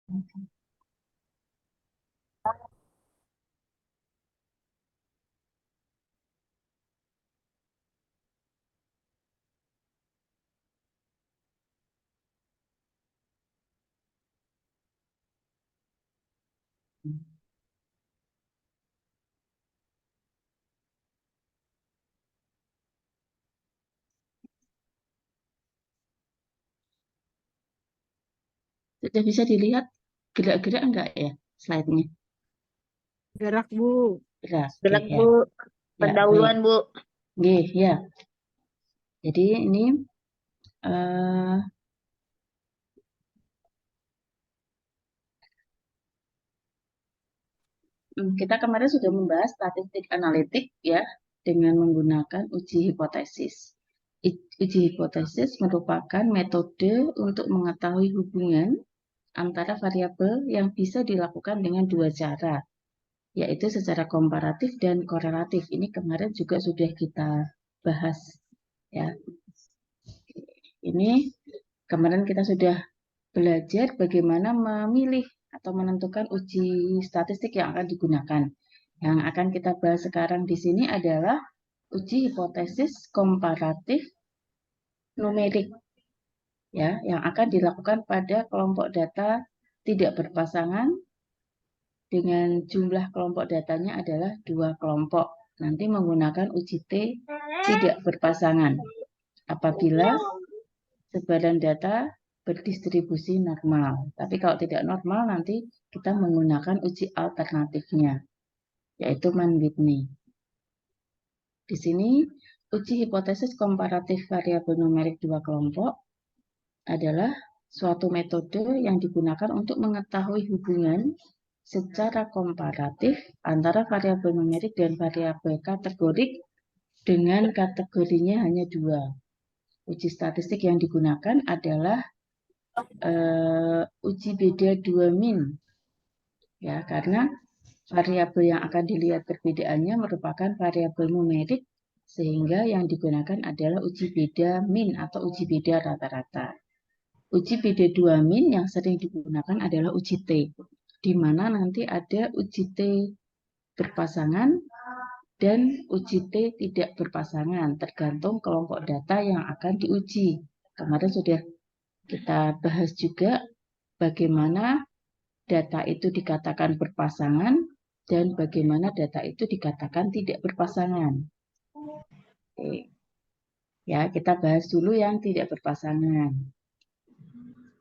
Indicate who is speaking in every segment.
Speaker 1: Sudah bisa dilihat gerak-gerak enggak ya slide-nya?
Speaker 2: Gerak, Bu.
Speaker 1: Gerak, oke
Speaker 3: Gerak,
Speaker 1: ya.
Speaker 3: Bu.
Speaker 1: Ya, baik.
Speaker 3: Pendahuluan, Bu.
Speaker 1: Oke, ya. Jadi ini eh, kita kemarin sudah membahas statistik analitik ya dengan menggunakan uji hipotesis. Uji hipotesis merupakan metode untuk mengetahui hubungan antara variabel yang bisa dilakukan dengan dua cara, yaitu secara komparatif dan korelatif. Ini kemarin juga sudah kita bahas ya. Ini kemarin kita sudah belajar bagaimana memilih atau menentukan uji statistik yang akan digunakan. Yang akan kita bahas sekarang di sini adalah uji hipotesis komparatif numerik ya, yang akan dilakukan pada kelompok data tidak berpasangan dengan jumlah kelompok datanya adalah 2 kelompok. Nanti menggunakan uji T tidak berpasangan. Apabila sebaran data berdistribusi normal. Tapi kalau tidak normal nanti kita menggunakan uji alternatifnya, yaitu Mann-Whitney. Di sini uji hipotesis komparatif variabel numerik dua kelompok adalah suatu metode yang digunakan untuk mengetahui hubungan secara komparatif antara variabel numerik dan variabel kategorik dengan kategorinya hanya dua. Uji statistik yang digunakan adalah uji beda dua min, ya, karena variabel yang akan dilihat perbedaannya merupakan variabel numerik, sehingga yang digunakan adalah uji beda min atau uji beda rata-rata. Uji beda dua min yang sering digunakan adalah uji T, di mana nanti ada uji T berpasangan dan uji T tidak berpasangan, tergantung kelompok data yang akan diuji. Kemarin sudah kita bahas juga bagaimana data itu dikatakan berpasangan dan bagaimana data itu dikatakan tidak berpasangan. Oke. Ya, kita bahas dulu yang tidak berpasangan.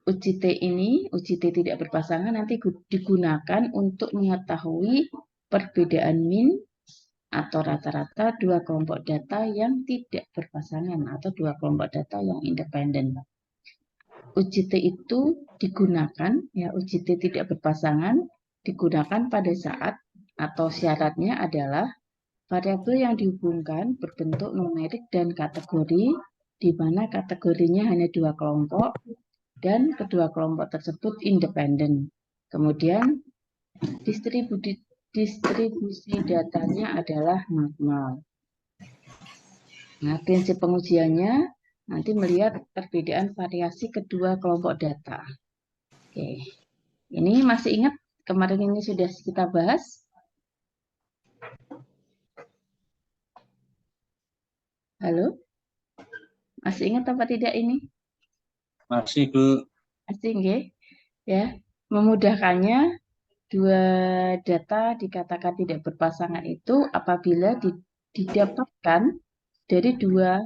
Speaker 1: Uji T ini, uji T tidak berpasangan nanti digunakan untuk mengetahui perbedaan min atau rata-rata dua kelompok data yang tidak berpasangan atau dua kelompok data yang independen. Uji T itu digunakan, ya, uji T tidak berpasangan digunakan pada saat atau syaratnya adalah variabel yang dihubungkan berbentuk numerik dan kategori, di mana kategorinya hanya dua kelompok dan kedua kelompok tersebut independen. Kemudian distribusi datanya adalah normal. Nah, prinsip pengujiannya nanti melihat perbedaan variasi kedua kelompok data. Oke, ini masih ingat kemarin ini sudah kita bahas? Halo? Masih ingat apa tidak ini?
Speaker 4: Masih, Bu.
Speaker 1: Masih, nggih? Ya, memudahkannya dua data dikatakan tidak berpasangan itu apabila didapatkan dari dua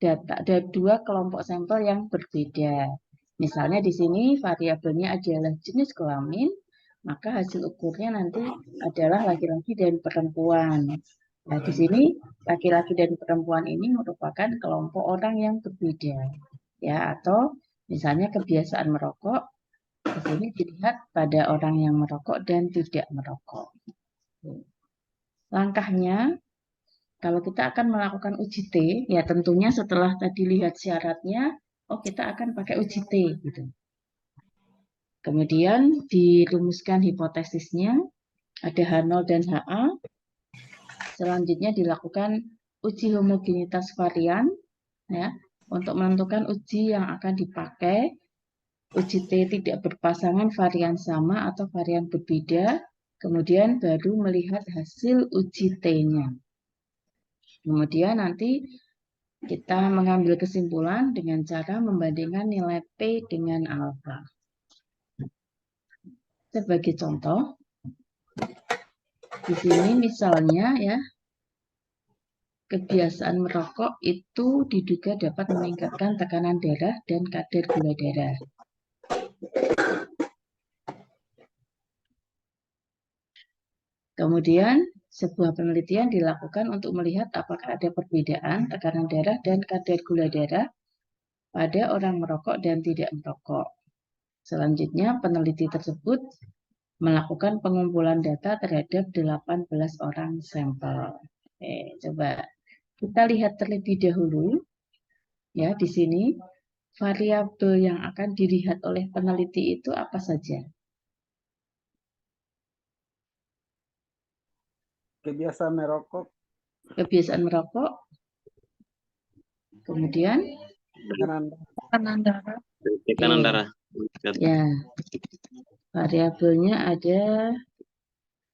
Speaker 1: data, dari dua kelompok sampel yang berbeda. Misalnya di sini variabelnya adalah jenis kelamin, maka hasil ukurnya nanti adalah laki-laki dan perempuan. Nah, di sini laki-laki dan perempuan ini merupakan kelompok orang yang berbeda, ya, atau misalnya kebiasaan merokok. Di sini dilihat pada orang yang merokok dan tidak merokok. Langkahnya, kalau kita akan melakukan uji T, ya tentunya setelah tadi lihat syaratnya, oh kita akan pakai uji T, gitu. Kemudian dirumuskan hipotesisnya, ada H0 dan HA. Selanjutnya dilakukan uji homogenitas varian, ya, untuk menentukan uji yang akan dipakai uji T tidak berpasangan, varian sama atau varian berbeda, kemudian baru melihat hasil uji T-nya. Kemudian nanti kita mengambil kesimpulan dengan cara membandingkan nilai P dengan alfa. Sebagai contoh, di sini misalnya ya, kebiasaan merokok itu diduga dapat meningkatkan tekanan darah dan kadar gula darah. Kemudian, sebuah penelitian dilakukan untuk melihat apakah ada perbedaan tekanan darah dan kadar gula darah pada orang merokok dan tidak merokok. Selanjutnya, peneliti tersebut melakukan pengumpulan data terhadap 18 orang sampel. Oke, coba kita lihat terlebih dahulu. Ya, di sini variabel yang akan dilihat oleh peneliti itu apa saja?
Speaker 3: Kebiasaan merokok,
Speaker 1: Kebiasaan merokok, kemudian
Speaker 2: Tekanan darah.
Speaker 4: Tekanan
Speaker 1: Oke.
Speaker 4: darah.
Speaker 1: ya variabelnya ada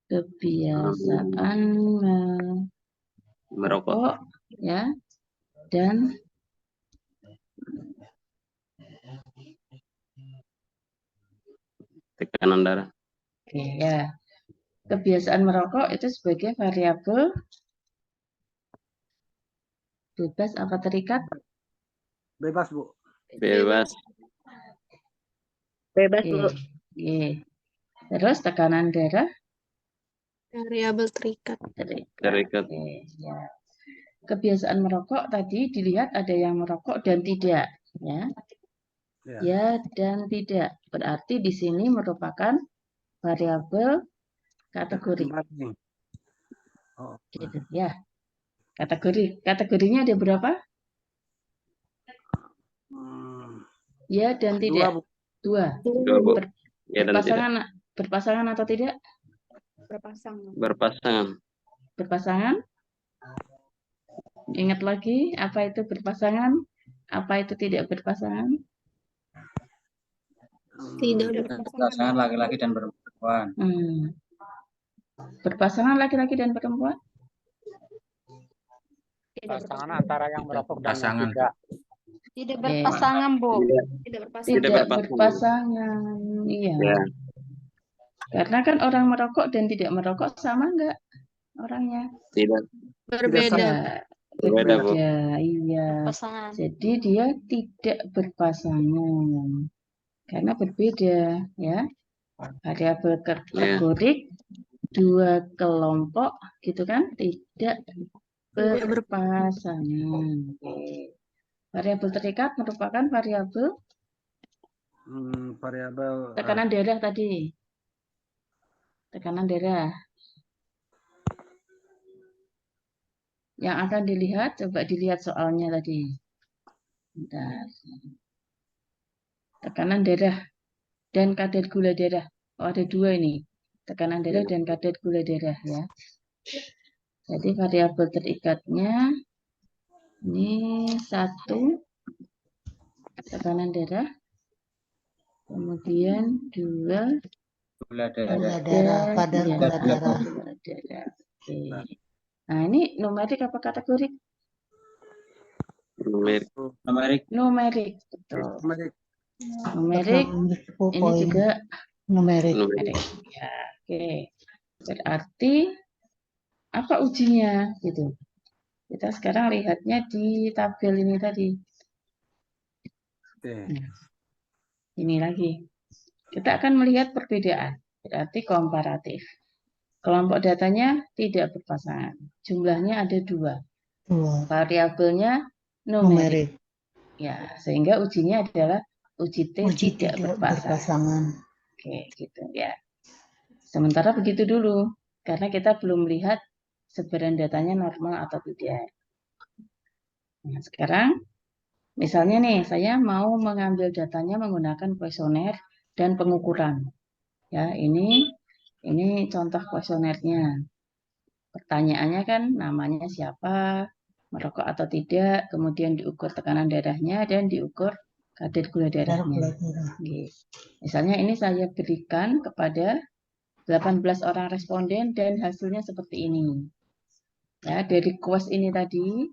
Speaker 1: kebiasaan
Speaker 4: Merokok.
Speaker 1: merokok, ya, dan
Speaker 4: Tekanan darah.
Speaker 1: oke, ya, kebiasaan merokok itu sebagai variabel bebas apa terikat?
Speaker 3: bebas, Bu.
Speaker 4: Bebas.
Speaker 2: Bebas,
Speaker 1: Oke,
Speaker 2: Bu.
Speaker 1: oke. Terus tekanan darah
Speaker 2: Variabel terikat.
Speaker 4: Terikat.
Speaker 1: Oke, ya. Kebiasaan merokok tadi dilihat ada yang merokok dan tidak, ya.
Speaker 3: Ya.
Speaker 1: Ya dan tidak. Berarti di sini merupakan variabel kategori.
Speaker 3: Banding. Oh,
Speaker 1: Gitu, ya. Kategorinya ada berapa? Ya dan
Speaker 3: Dua,
Speaker 1: tidak.
Speaker 3: Bu.
Speaker 1: Dua.
Speaker 4: Dua, Bu.
Speaker 1: Ber-
Speaker 4: Ya dan tidak.
Speaker 1: berpasangan atau tidak?
Speaker 2: Berpasangan.
Speaker 4: Berpasangan.
Speaker 1: Berpasangan. Ingat lagi, apa itu berpasangan? Apa itu tidak berpasangan?
Speaker 2: Tidak
Speaker 3: Berpasangan laki-laki dan perempuan.
Speaker 1: Berpasangan laki-laki dan perempuan?
Speaker 5: Pasangan antara yang merokok dan yang
Speaker 3: Pasangan.
Speaker 5: tidak.
Speaker 2: Tidak berpasangan, Bu. Tidak berpasangan.
Speaker 1: Tidak
Speaker 4: berpasangan.
Speaker 1: berpasangan. Iya.
Speaker 4: Ya.
Speaker 1: Karena kan orang merokok dan tidak merokok sama enggak orangnya?
Speaker 4: Tidak.
Speaker 2: Berbeda.
Speaker 1: Ya,
Speaker 4: Berbeda, Bu.
Speaker 1: berbeda. Iya.
Speaker 2: Pasangan.
Speaker 1: Jadi dia tidak berpasangan. Karena berbeda, ya. Variabel kategorik dua kelompok gitu kan tidak berpasangan. Oke. Variabel terikat merupakan variabel
Speaker 3: Variabel
Speaker 1: tekanan darah tadi. Tekanan darah. Yang akan dilihat, coba dilihat soalnya tadi. Bentar. Tekanan darah dan kadar gula darah. Oh, ada dua ini. Tekanan darah dan kadar gula darah, ya. Jadi variabel terikatnya ini 1 tekanan darah, kemudian 2
Speaker 3: gula
Speaker 1: kadar
Speaker 3: gula darah.
Speaker 1: darah. Oke. Nah, ini numerik apa kategorik?
Speaker 4: Numerik.
Speaker 1: Numerik, betul. Numerik. Ini juga
Speaker 3: numerik.
Speaker 1: numerik. Ya, oke. Berarti apa ujinya gitu? Kita sekarang lihatnya di tabel ini tadi. Nah, ini lagi. Kita akan melihat perbedaan. Berarti komparatif. Kelompok datanya tidak berpasangan. Jumlahnya ada 2. Variabelnya numerik. Ya, sehingga ujinya adalah uji T tidak berpasangan. Oke, gitu ya. Sementara begitu dulu, karena kita belum melihat sebaran datanya normal atau tidak. Nah, sekarang, misalnya nih, saya mau mengambil datanya menggunakan kuesioner dan pengukuran. Ya, ini contoh kuesionernya. Pertanyaannya kan namanya siapa, merokok atau tidak, kemudian diukur tekanan darahnya dan diukur kadar gula darahnya. Oke. Misalnya ini saya berikan kepada 18 orang responden dan hasilnya seperti ini. Ya, dari kues ini tadi,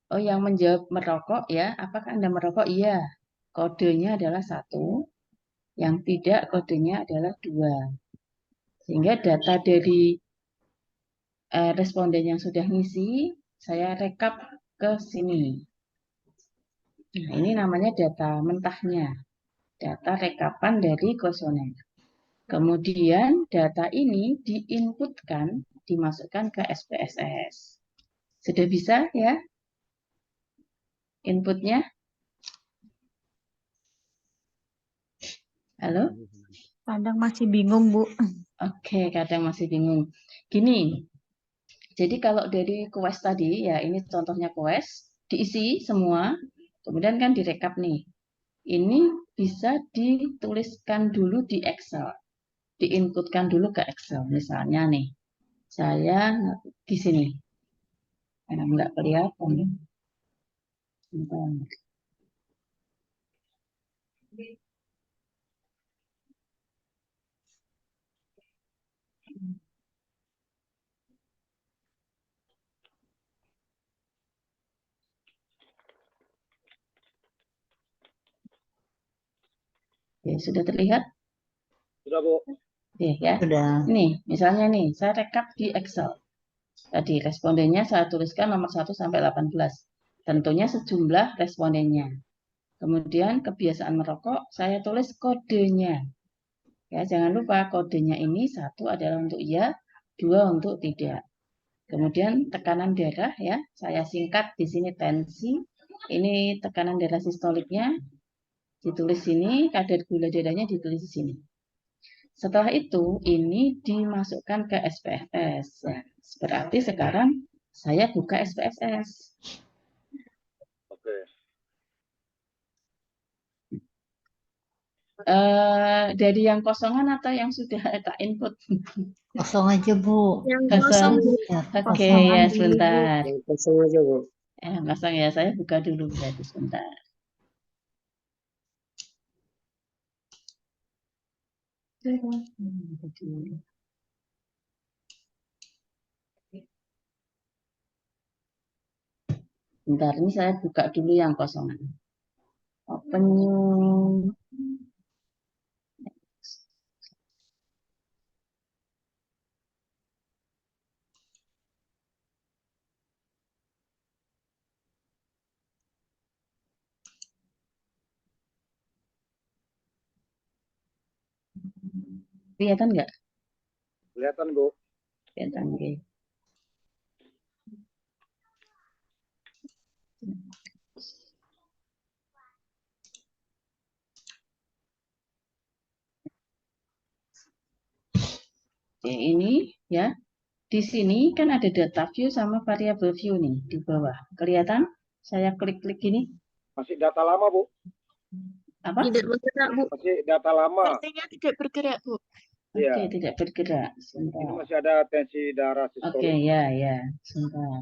Speaker 1: oh yang menjawab merokok ya, apakah Anda merokok? Iya, kodenya adalah 1, yang tidak kodenya adalah 2. Sehingga data dari responden yang sudah ngisi, saya rekap ke sini. Nah, ini namanya data mentahnya, data rekapan dari kuesioner. Kemudian data ini diinputkan, dimasukkan ke SPSS. Sudah bisa ya inputnya? Halo?
Speaker 2: Kadang masih bingung, Bu.
Speaker 1: Oke, kadang masih bingung. Gini, jadi kalau dari kues tadi, ya ini contohnya kues, diisi semua, kemudian kan direkap nih. Ini bisa dituliskan dulu di Excel, diinputkan dulu ke Excel. Misalnya nih, saya di sini, nggak kelihatan. Bentar. Oke, sudah terlihat?
Speaker 5: Sudah, Bu.
Speaker 1: Oke, ya.
Speaker 3: Sudah.
Speaker 1: Nih, misalnya nih, saya rekap di Excel. Tadi respondennya saya tuliskan nomor 1 sampai 18. Tentunya sejumlah respondennya. Kemudian kebiasaan merokok, saya tulis kodenya. Ya, jangan lupa kodenya ini 1 adalah untuk iya, 2 untuk tidak. Kemudian tekanan darah ya, saya singkat di sini tensi. Ini tekanan darah sistoliknya ditulis sini, kadar gula darahnya ditulis di sini. Setelah itu, ini dimasukkan ke SPSS. Ya, berarti sekarang saya buka SPSS.
Speaker 5: Oke.
Speaker 1: Dari yang kosongan atau yang sudah tak input?
Speaker 3: Kosong aja, Bu.
Speaker 2: Yang
Speaker 1: Kosong.
Speaker 2: Bu.
Speaker 3: Ya,
Speaker 1: Oke,
Speaker 3: kosong
Speaker 1: ya
Speaker 3: aja.
Speaker 1: sebentar.
Speaker 5: Kosong aja, Bu.
Speaker 1: Kosong ya, saya buka dulu berarti sebentar. Bentar, ini saya buka dulu yang kosongan. Open new. Kelihatan nggak?
Speaker 5: Kelihatan, Bu.
Speaker 1: Kelihatan, oke. Oke, ini ya. Di sini kan ada data view sama variable view nih di bawah. Kelihatan? Saya klik-klik ini.
Speaker 5: Masih data lama, Bu.
Speaker 1: Apa?
Speaker 2: Tidak bergerak, Bu.
Speaker 5: Masih data lama.
Speaker 2: Sepertinya tidak bergerak, Bu.
Speaker 1: Oke,
Speaker 5: Iya.
Speaker 1: tidak bergerak.
Speaker 5: Ini
Speaker 1: Sebentar.
Speaker 5: masih ada tensi darah
Speaker 1: Oke,
Speaker 5: sistolik.
Speaker 1: ya. Sebentar.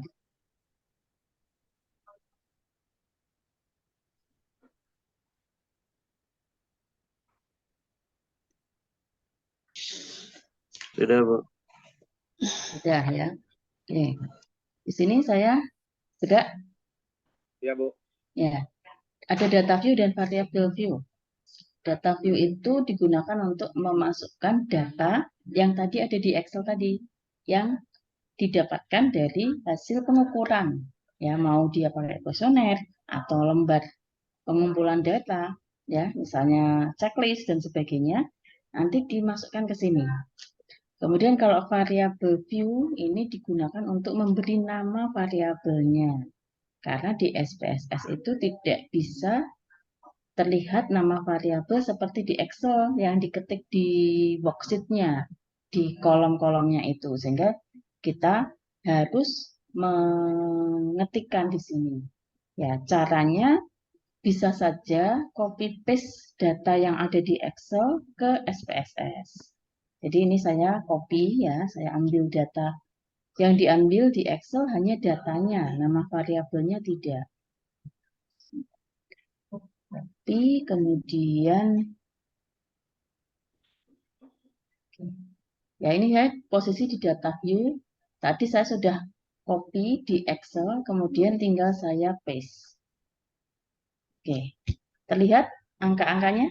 Speaker 4: Sudah, Bu.
Speaker 1: Sudah ya. Oke. Di sini saya gerak.
Speaker 5: Iya, Bu.
Speaker 1: Ya. Ada data view dan variable view. Data view itu digunakan untuk memasukkan data yang tadi ada di Excel tadi, yang didapatkan dari hasil pengukuran. Ya, mau dia pakai kuesioner atau lembar pengumpulan data, ya, misalnya checklist dan sebagainya, nanti dimasukkan ke sini. Kemudian kalau variable view ini digunakan untuk memberi nama variabelnya. Karena di SPSS itu tidak bisa terlihat nama variabel seperti di Excel yang diketik di worksheet-nya, di kolom-kolomnya itu. Sehingga kita harus mengetikkan di sini. Ya, caranya bisa saja copy paste data yang ada di Excel ke SPSS. Jadi ini saya copy ya, saya ambil data. Yang diambil di Excel hanya datanya, nama variabelnya tidak. copy, kemudian ya ini ya posisi di data view. Tadi saya sudah copy di Excel, kemudian tinggal saya paste. Oke, terlihat angka-angkanya?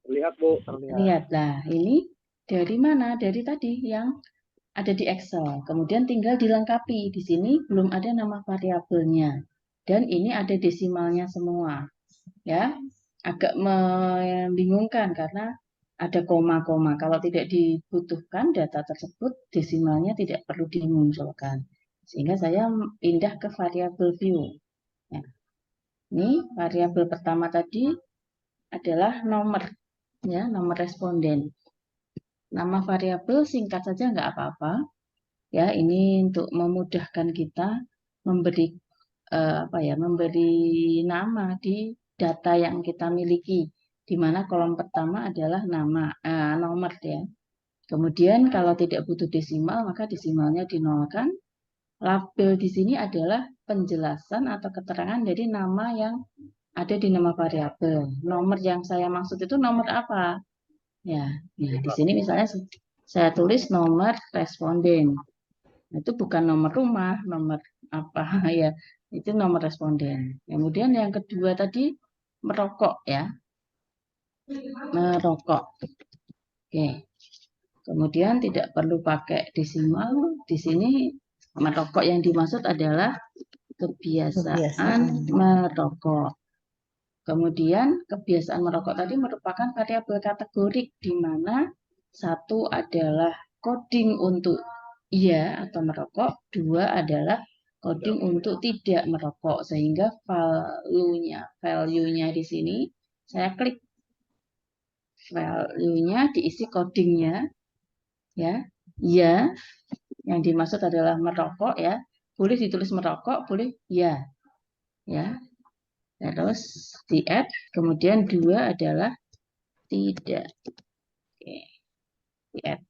Speaker 5: Lihat, Bu.
Speaker 1: Lihat, nah ini dari mana? Dari tadi yang ada di Excel. Kemudian tinggal dilengkapi. Di sini belum ada nama variabelnya. Dan ini ada desimalnya semua. Ya, agak membingungkan karena ada koma-koma. Kalau tidak dibutuhkan data tersebut, desimalnya tidak perlu dimunculkan. Sehingga saya pindah ke variabel view. Ya. Ini variabel pertama tadi adalah nomor, ya, nomor responden. Nama variabel singkat saja nggak apa-apa. Ya, ini untuk memudahkan kita memberi memberi nama di data yang kita miliki, di mana kolom pertama adalah nama nomor ya. Kemudian kalau tidak butuh desimal maka desimalnya dinolkan. Label di sini adalah penjelasan atau keterangan dari nama yang ada di nama variabel. Nomor yang saya maksud itu nomor apa? Ya, nah di sini misalnya saya tulis nomor responden. Itu bukan nomor rumah, nomor apa ya, itu nomor responden. Kemudian yang kedua tadi merokok ya, merokok. Oke. Kemudian tidak perlu pakai desimal. Di sini merokok yang dimaksud adalah kebiasaan merokok. Kemudian kebiasaan merokok tadi merupakan variabel kategorik di mana satu adalah coding untuk iya atau merokok, dua adalah coding untuk tidak merokok, sehingga value-nya di sini saya klik value-nya diisi codingnya ya. Ya, yang dimaksud adalah merokok ya. Boleh ditulis merokok, boleh ya. Ya. Terus di add, kemudian dua adalah tidak. Oke. Di add.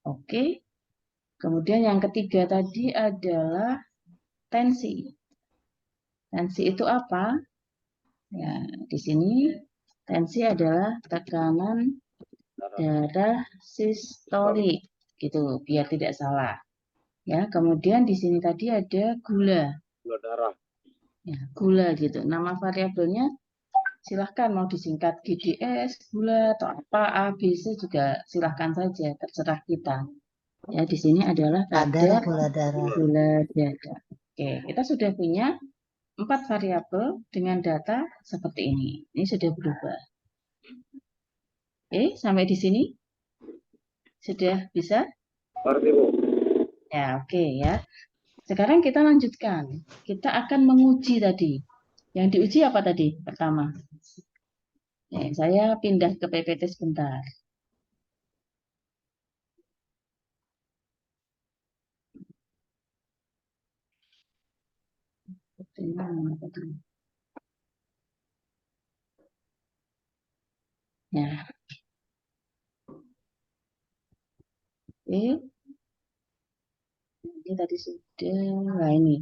Speaker 1: Oke. Kemudian yang ketiga tadi adalah tensi. Tensi itu apa? Ya, di sini tensi adalah tekanan darah sistolik, gitu, biar tidak salah. Ya, kemudian di sini tadi ada gula.
Speaker 5: Gula darah.
Speaker 1: Ya, gula gitu. Nama variabelnya silahkan mau disingkat GDS, gula atau apa, A, B, C juga silahkan saja, terserah kita. Ya, di sini adalah kadar
Speaker 3: gula darah.
Speaker 1: Gula darah. Oke, kita sudah punya 4 variabel dengan data seperti ini. Ini sudah berubah. Oke, sampai di sini sudah bisa?
Speaker 5: Berarti, Bu.
Speaker 1: Ya, oke ya. Sekarang kita lanjutkan. Kita akan menguji tadi. Yang diuji apa tadi? Pertama. Saya pindah ke PPT sebentar. Ya. Oke. Ini tadi sudah. Nah, ini.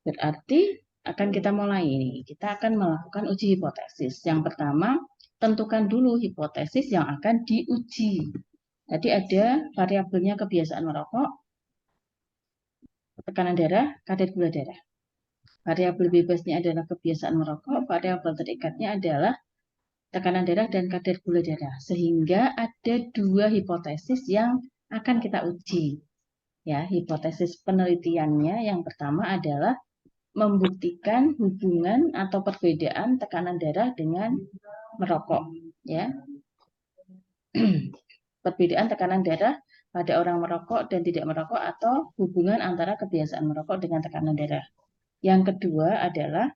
Speaker 1: Berarti akan kita mulai ini. Kita akan melakukan uji hipotesis. Yang pertama, tentukan dulu hipotesis yang akan diuji. Tadi ada variabelnya kebiasaan merokok, tekanan darah, kadar gula darah. Variabel bebasnya adalah kebiasaan merokok, variabel terikatnya adalah tekanan darah dan kadar gula darah. Sehingga ada dua hipotesis yang akan kita uji. Ya, hipotesis penelitiannya yang pertama adalah membuktikan hubungan atau perbedaan tekanan darah dengan merokok. Ya, perbedaan tekanan darah pada orang merokok dan tidak merokok atau hubungan antara kebiasaan merokok dengan tekanan darah. Yang kedua adalah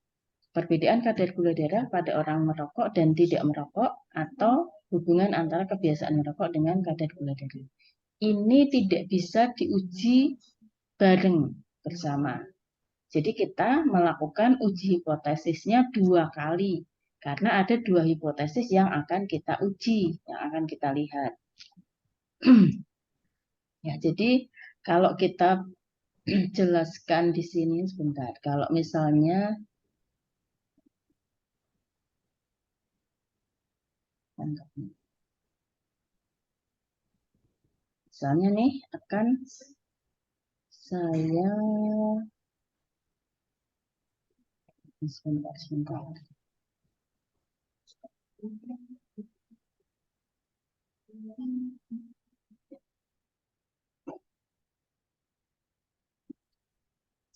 Speaker 1: perbedaan kadar gula darah pada orang merokok dan tidak merokok atau hubungan antara kebiasaan merokok dengan kadar gula darah. Ini tidak bisa diuji bareng bersama. Jadi kita melakukan uji hipotesisnya 2 kali. Karena ada 2 hipotesis yang akan kita uji, yang akan kita lihat. Ya, jadi kalau kita jelaskan di sini sebentar. Kalau misalnya tangkapnya. Misalnya nih akan saya sebentar.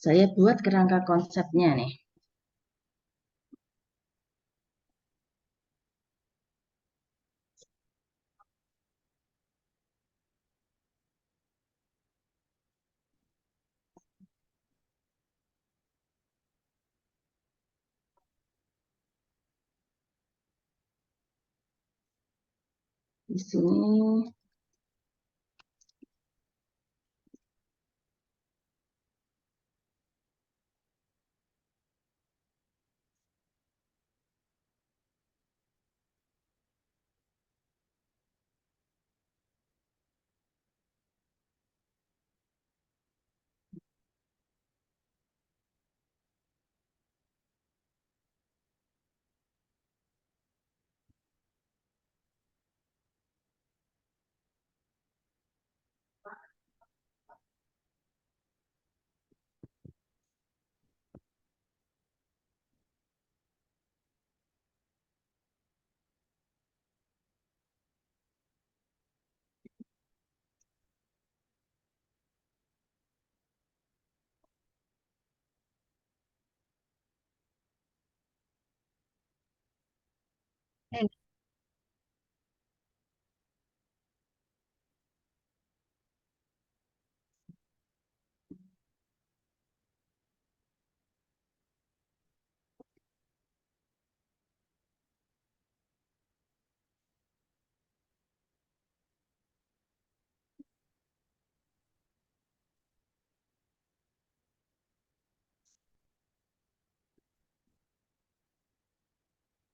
Speaker 1: Saya buat kerangka konsepnya nih. Di sini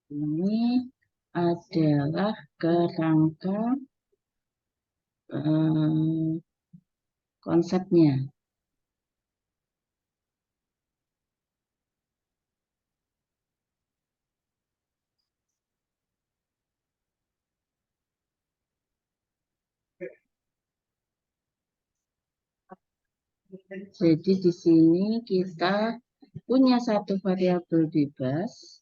Speaker 1: ini adalah kerangka konsepnya. Jadi di sini kita punya satu variabel bebas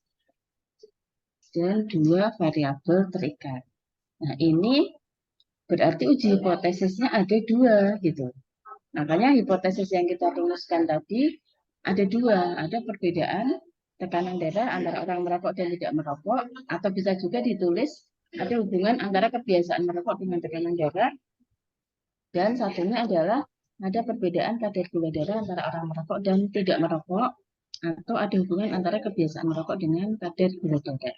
Speaker 1: dan dua variabel terikat. Nah, ini berarti uji hipotesisnya ada dua gitu. Makanya hipotesis yang kita rumuskan tadi ada dua, ada perbedaan tekanan darah antara orang merokok dan tidak merokok, atau bisa juga ditulis ada hubungan antara kebiasaan merokok dengan tekanan darah, dan satunya adalah ada perbedaan kadar gula darah antara orang merokok dan tidak merokok, atau ada hubungan antara kebiasaan merokok dengan kadar gula darah.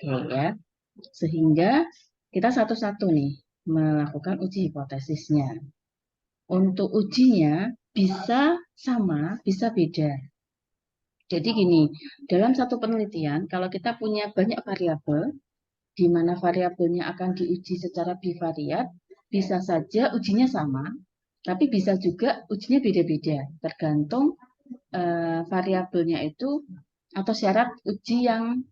Speaker 1: Oke ya, sehingga kita satu-satu nih melakukan uji hipotesisnya. Untuk ujinya bisa sama, bisa beda. Jadi gini, dalam satu penelitian, kalau kita punya banyak variabel, di mana variabelnya akan diuji secara bivariat, bisa saja ujinya sama, tapi bisa juga ujinya beda-beda, tergantung variabelnya itu atau syarat uji yang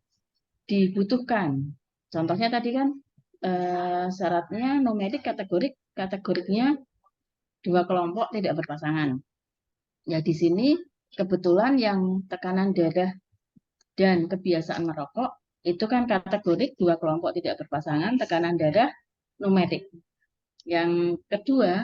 Speaker 1: dibutuhkan. Contohnya tadi kan syaratnya numerik kategoriknya dua kelompok tidak berpasangan. Ya di sini kebetulan yang tekanan darah dan kebiasaan merokok itu kan kategorik dua kelompok tidak berpasangan, tekanan darah numerik. Yang kedua,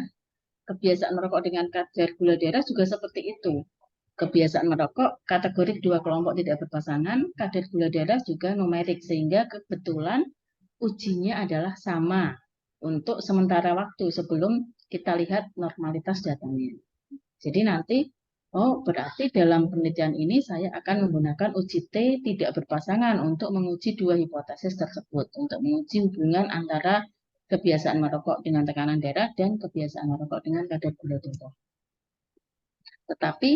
Speaker 1: kebiasaan merokok dengan kadar gula darah juga seperti itu. Kebiasaan merokok kategorik dua kelompok tidak berpasangan, kadar gula darah juga numerik, sehingga kebetulan ujinya adalah sama untuk sementara waktu sebelum kita lihat normalitas datanya. Jadi nanti, oh berarti dalam penelitian ini saya akan menggunakan uji T tidak berpasangan untuk menguji dua hipotesis tersebut, untuk menguji hubungan antara kebiasaan merokok dengan tekanan darah dan kebiasaan merokok dengan kadar gula darah. Tetapi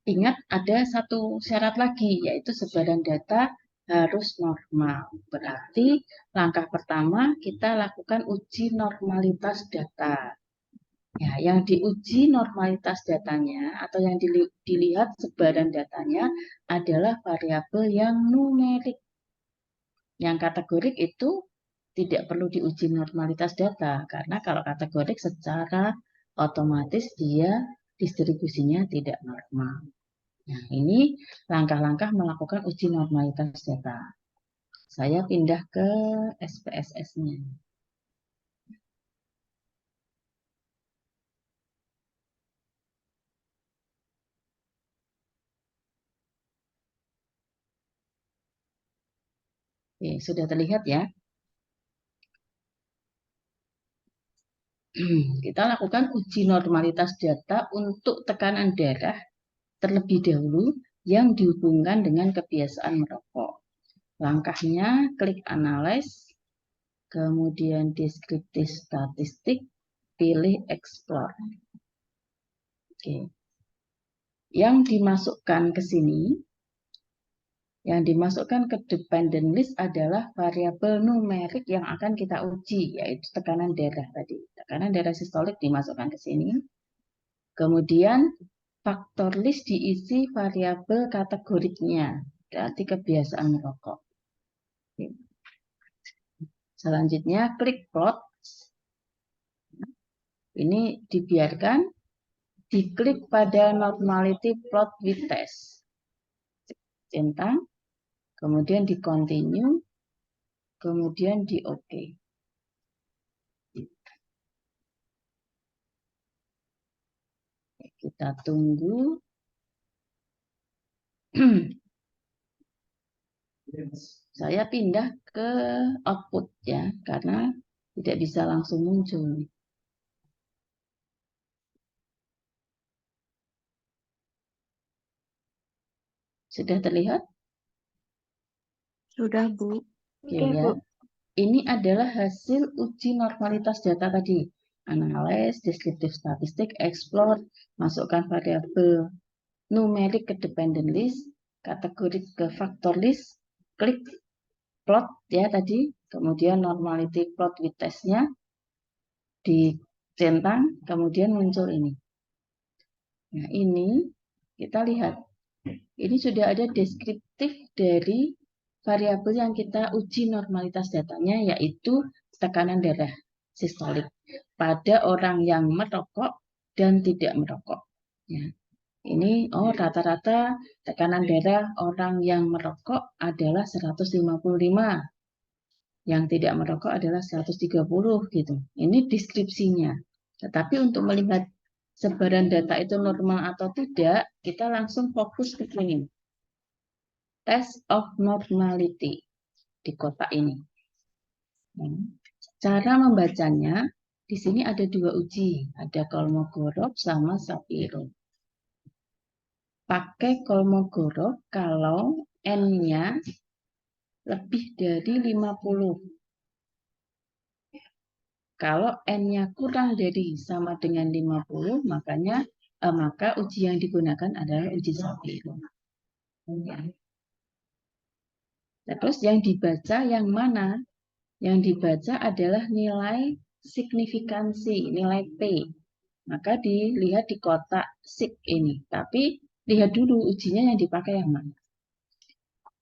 Speaker 1: ingat ada satu syarat lagi, yaitu sebaran data harus normal. Berarti langkah pertama kita lakukan uji normalitas data. Ya, yang diuji normalitas datanya atau yang dilihat sebaran datanya adalah variabel yang numerik. Yang kategorik itu tidak perlu diuji normalitas data, karena kalau kategorik secara otomatis dia distribusinya tidak normal. Nah, ini langkah-langkah melakukan uji normalitas data. Saya pindah ke SPSS-nya. Oke, sudah terlihat ya? Kita lakukan uji normalitas data untuk tekanan darah terlebih dahulu yang dihubungkan dengan kebiasaan merokok. Langkahnya klik analyze, kemudian deskriptif statistik, pilih explore. Oke. Yang dimasukkan ke sini, yang dimasukkan ke dependent list adalah variabel numerik yang akan kita uji, yaitu tekanan darah tadi. Tekanan darah sistolik dimasukkan ke sini. Kemudian faktor list diisi variabel kategoriknya, berarti kebiasaan merokok. Selanjutnya klik plot. Ini dibiarkan, diklik pada normality plot with test. Centang, kemudian di continue, kemudian di OK. Kita tunggu. Saya pindah ke output ya, karena tidak bisa langsung muncul. Sudah terlihat?
Speaker 2: Sudah, Bu.
Speaker 1: Oke ya. Ini adalah hasil uji normalitas data tadi. Analyze, deskriptif statistik, explore, masukkan variabel numerik ke dependent list, kategori ke factor list, klik plot ya tadi, kemudian normality plot with test-nya dicentang, kemudian muncul ini. Nah ini kita lihat, ini sudah ada deskriptif dari variabel yang kita uji normalitas datanya, yaitu tekanan darah sistolik pada orang yang merokok dan tidak merokok. Ya. Ini rata-rata tekanan darah orang yang merokok adalah 155, yang tidak merokok adalah 130 gitu. Ini deskripsinya. Tetapi untuk melihat sebaran data itu normal atau tidak, kita langsung fokus ke sini. Test of normality di kotak ini. Cara membacanya, di sini ada dua uji, ada Kolmogorov sama Shapiro. Pakai Kolmogorov kalau N-nya lebih dari 50. Kalau N-nya kurang dari sama dengan 50, maka uji yang digunakan adalah uji Shapiro. Terus yang dibaca yang mana? Yang dibaca adalah nilai signifikansi, nilai P. Maka dilihat di kotak sig ini. Tapi lihat dulu ujinya yang dipakai yang mana.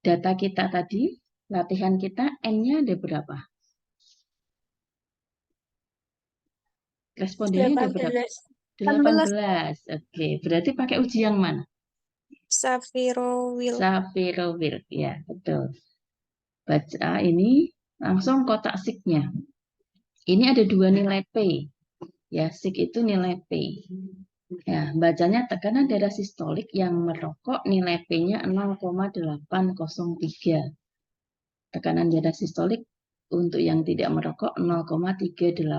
Speaker 1: Data kita tadi, latihan kita, N-nya ada berapa? Respondennya ada berapa? 18. Oke, berarti pakai uji yang mana?
Speaker 2: Shapiro-Wilk.
Speaker 1: Shapiro-Wilk, ya betul. Baca ini langsung kotak sig-nya. Ini ada dua nilai P. Ya, sig itu nilai P. Ya, bacanya tekanan darah sistolik yang merokok nilai P-nya 0,803. Tekanan darah sistolik untuk yang tidak merokok 0,385.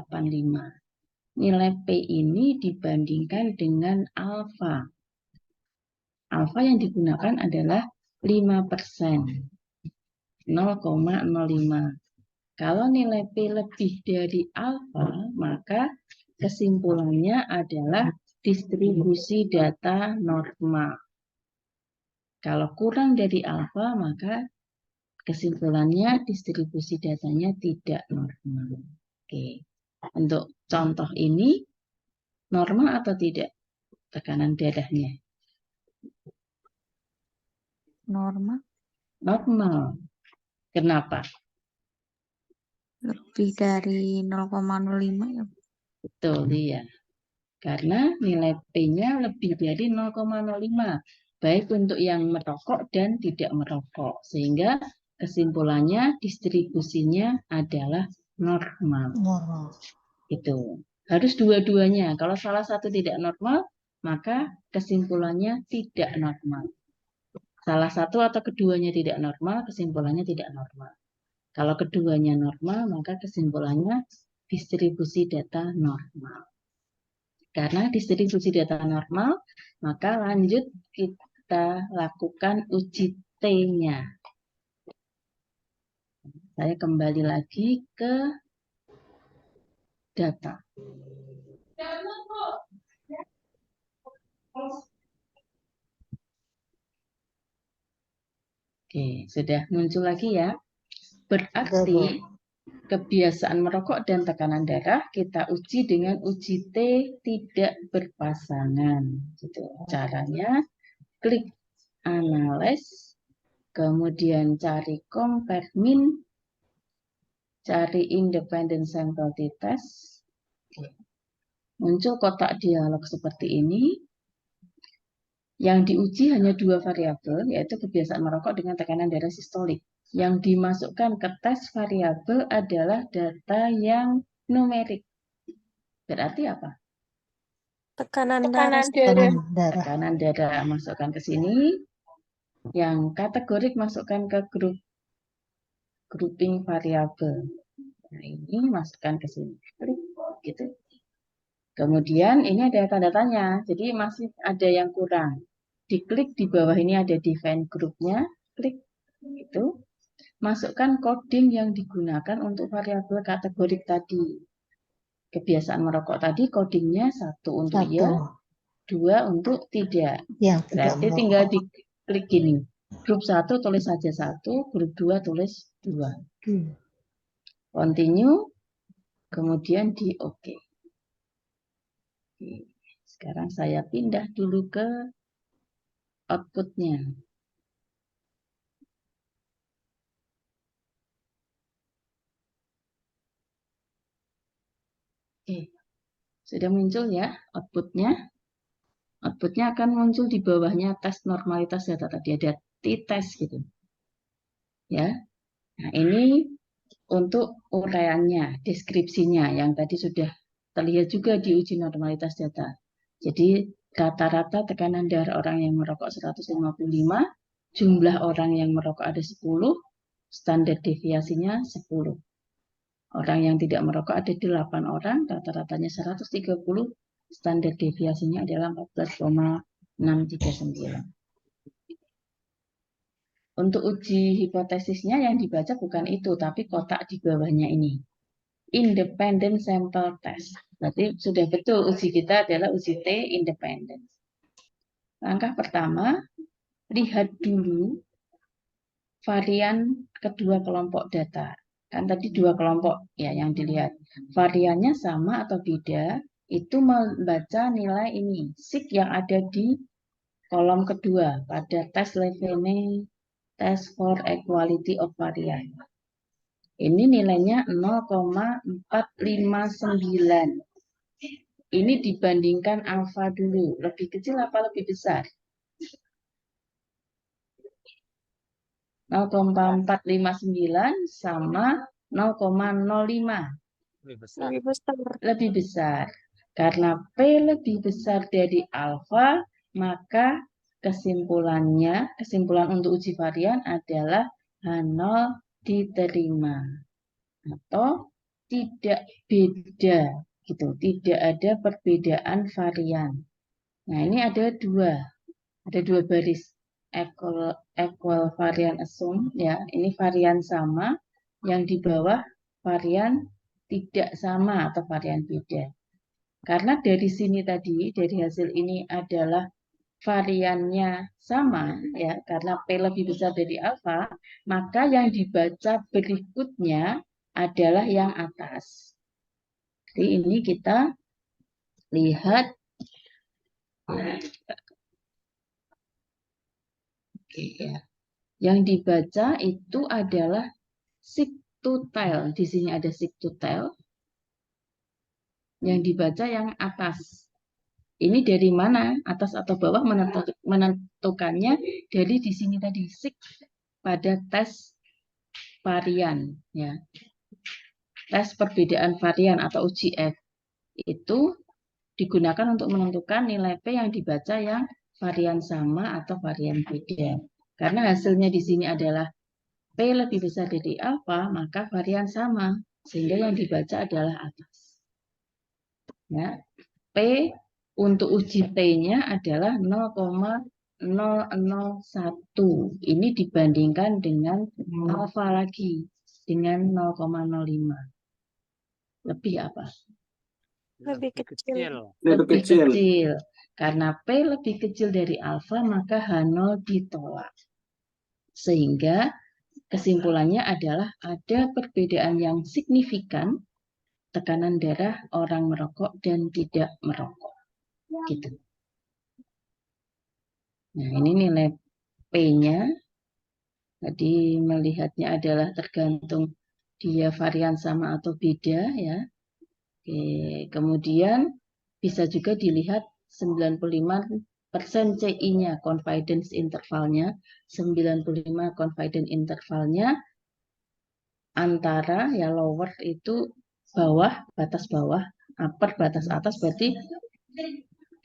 Speaker 1: Nilai P ini dibandingkan dengan alfa. Alfa yang digunakan adalah 5%. 0,05. Kalau nilai P lebih dari alfa, maka kesimpulannya adalah distribusi data normal. Kalau kurang dari alfa, maka kesimpulannya distribusi datanya tidak normal. Oke. Untuk contoh ini, normal atau tidak tekanan darahnya?
Speaker 2: Normal.
Speaker 1: Normal. Kenapa?
Speaker 2: Lebih dari 0,05 ya.
Speaker 1: Betul, iya. Karena nilai P-nya lebih dari 0,05, baik untuk yang merokok dan tidak merokok. Sehingga kesimpulannya distribusinya adalah normal.
Speaker 3: Normal.
Speaker 1: Itu harus dua-duanya. Kalau salah satu tidak normal, maka kesimpulannya tidak normal. Salah satu atau keduanya tidak normal, kesimpulannya tidak normal. Kalau keduanya normal, maka kesimpulannya distribusi data normal. Karena distribusi data normal, maka lanjut kita lakukan uji T-nya. Saya kembali lagi ke data. Oke, sudah muncul lagi ya. Berarti kebiasaan merokok dan tekanan darah kita uji dengan uji T tidak berpasangan. Gitu. Caranya klik analyze, kemudian cari compare mean, cari independent sample t-test. Muncul kotak dialog seperti ini. Yang diuji hanya dua variabel, yaitu kebiasaan merokok dengan tekanan darah sistolik. Yang dimasukkan ke tes variabel adalah data yang numerik. Berarti apa?
Speaker 2: Tekanan darah.
Speaker 1: Tekanan darah masukkan ke sini. Yang kategorik masukkan ke grup grouping variabel. Nah, ini masukkan ke sini. Klik gitu. Kemudian ini ada tanda tanya, jadi masih ada yang kurang. Diklik di bawah ini ada define grupnya, klik itu. Masukkan coding yang digunakan untuk variabel kategorik tadi. Kebiasaan merokok tadi codingnya 1 untuk iya, 2 untuk tidak.
Speaker 3: Yang tidak
Speaker 1: Berarti
Speaker 3: merokok.
Speaker 1: tinggal diklik gini. Grup 1 tulis saja 1, grup 2 tulis 2. Continue, kemudian di OK. Sekarang saya pindah dulu ke outputnya. Oke, sudah muncul ya outputnya. Outputnya akan muncul di bawahnya tes normalitas data tadi, ada t-test gitu. Ya, nah ini untuk uraiannya, deskripsinya yang tadi sudah terlihat juga di uji normalitas data. Jadi rata-rata tekanan darah orang yang merokok 155, jumlah orang yang merokok ada 10, standar deviasinya 10. Orang yang tidak merokok ada 8 orang, rata-ratanya 130, standar deviasinya adalah 14,639. Untuk uji hipotesisnya yang dibaca bukan itu, tapi kotak di bawahnya ini. Independent sample test. Berarti sudah betul uji kita adalah uji T independent. Langkah pertama, lihat dulu varian kedua kelompok data. Kan tadi dua kelompok ya yang dilihat. Variannya sama atau beda, itu membaca nilai ini, sig yang ada di kolom kedua pada tes Levene test for equality of varian. Ini nilainya 0,459. Ini dibandingkan alfa dulu, lebih kecil apa lebih besar? 0,459 sama 0,05. Lebih besar. Karena P lebih besar dari alfa, maka kesimpulan untuk uji varian adalah H0 diterima. Atau tidak beda, gitu. Tidak ada perbedaan varian. Nah, ini ada dua baris. Equal varian assume, ya. Ini varian sama, yang di bawah varian tidak sama atau varian beda. Karena dari sini tadi, dari hasil ini adalah variannya sama, ya, karena P lebih besar dari alfa, maka yang dibaca berikutnya adalah yang atas. Jadi ini kita lihat. Oke, ya. Yang dibaca itu adalah sig tile. Di sini ada seek to tile. Yang dibaca yang atas. Ini dari mana? Atas atau bawah menentukannya dari di sini tadi seek pada tes varian, ya. Tes perbedaan varian atau uji F itu digunakan untuk menentukan nilai P yang dibaca yang varian sama atau varian beda. Karena hasilnya di sini adalah P lebih besar dari alfa, maka varian sama, sehingga yang dibaca adalah atas. Ya. P untuk uji T-nya adalah 0,001. Ini dibandingkan dengan alfa lagi, dengan 0,05. Lebih apa?
Speaker 2: Lebih kecil.
Speaker 1: Lebih kecil. Karena P lebih kecil dari alfa, maka H0 ditolak. Sehingga kesimpulannya adalah ada perbedaan yang signifikan tekanan darah orang merokok dan tidak merokok. Gitu. Nah, ini nilai P-nya. Jadi melihatnya adalah tergantung dia varian sama atau beda, ya. Oke, kemudian bisa juga dilihat 95% CI-nya, confidence intervalnya, 95 confidence intervalnya antara ya lower itu bawah, batas bawah, upper batas atas berarti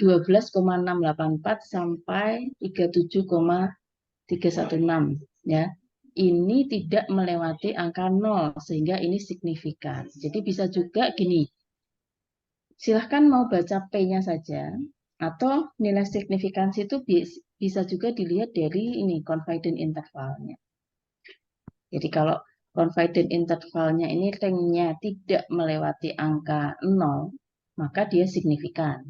Speaker 1: 12,684 sampai 37,316, ya. Ini tidak melewati angka 0 sehingga ini signifikan. Jadi bisa juga gini. Silahkan mau baca P-nya saja, atau nilai signifikansi itu bisa juga dilihat dari ini confidence intervalnya. Jadi kalau confidence intervalnya ini ringnya tidak melewati angka 0, maka dia signifikan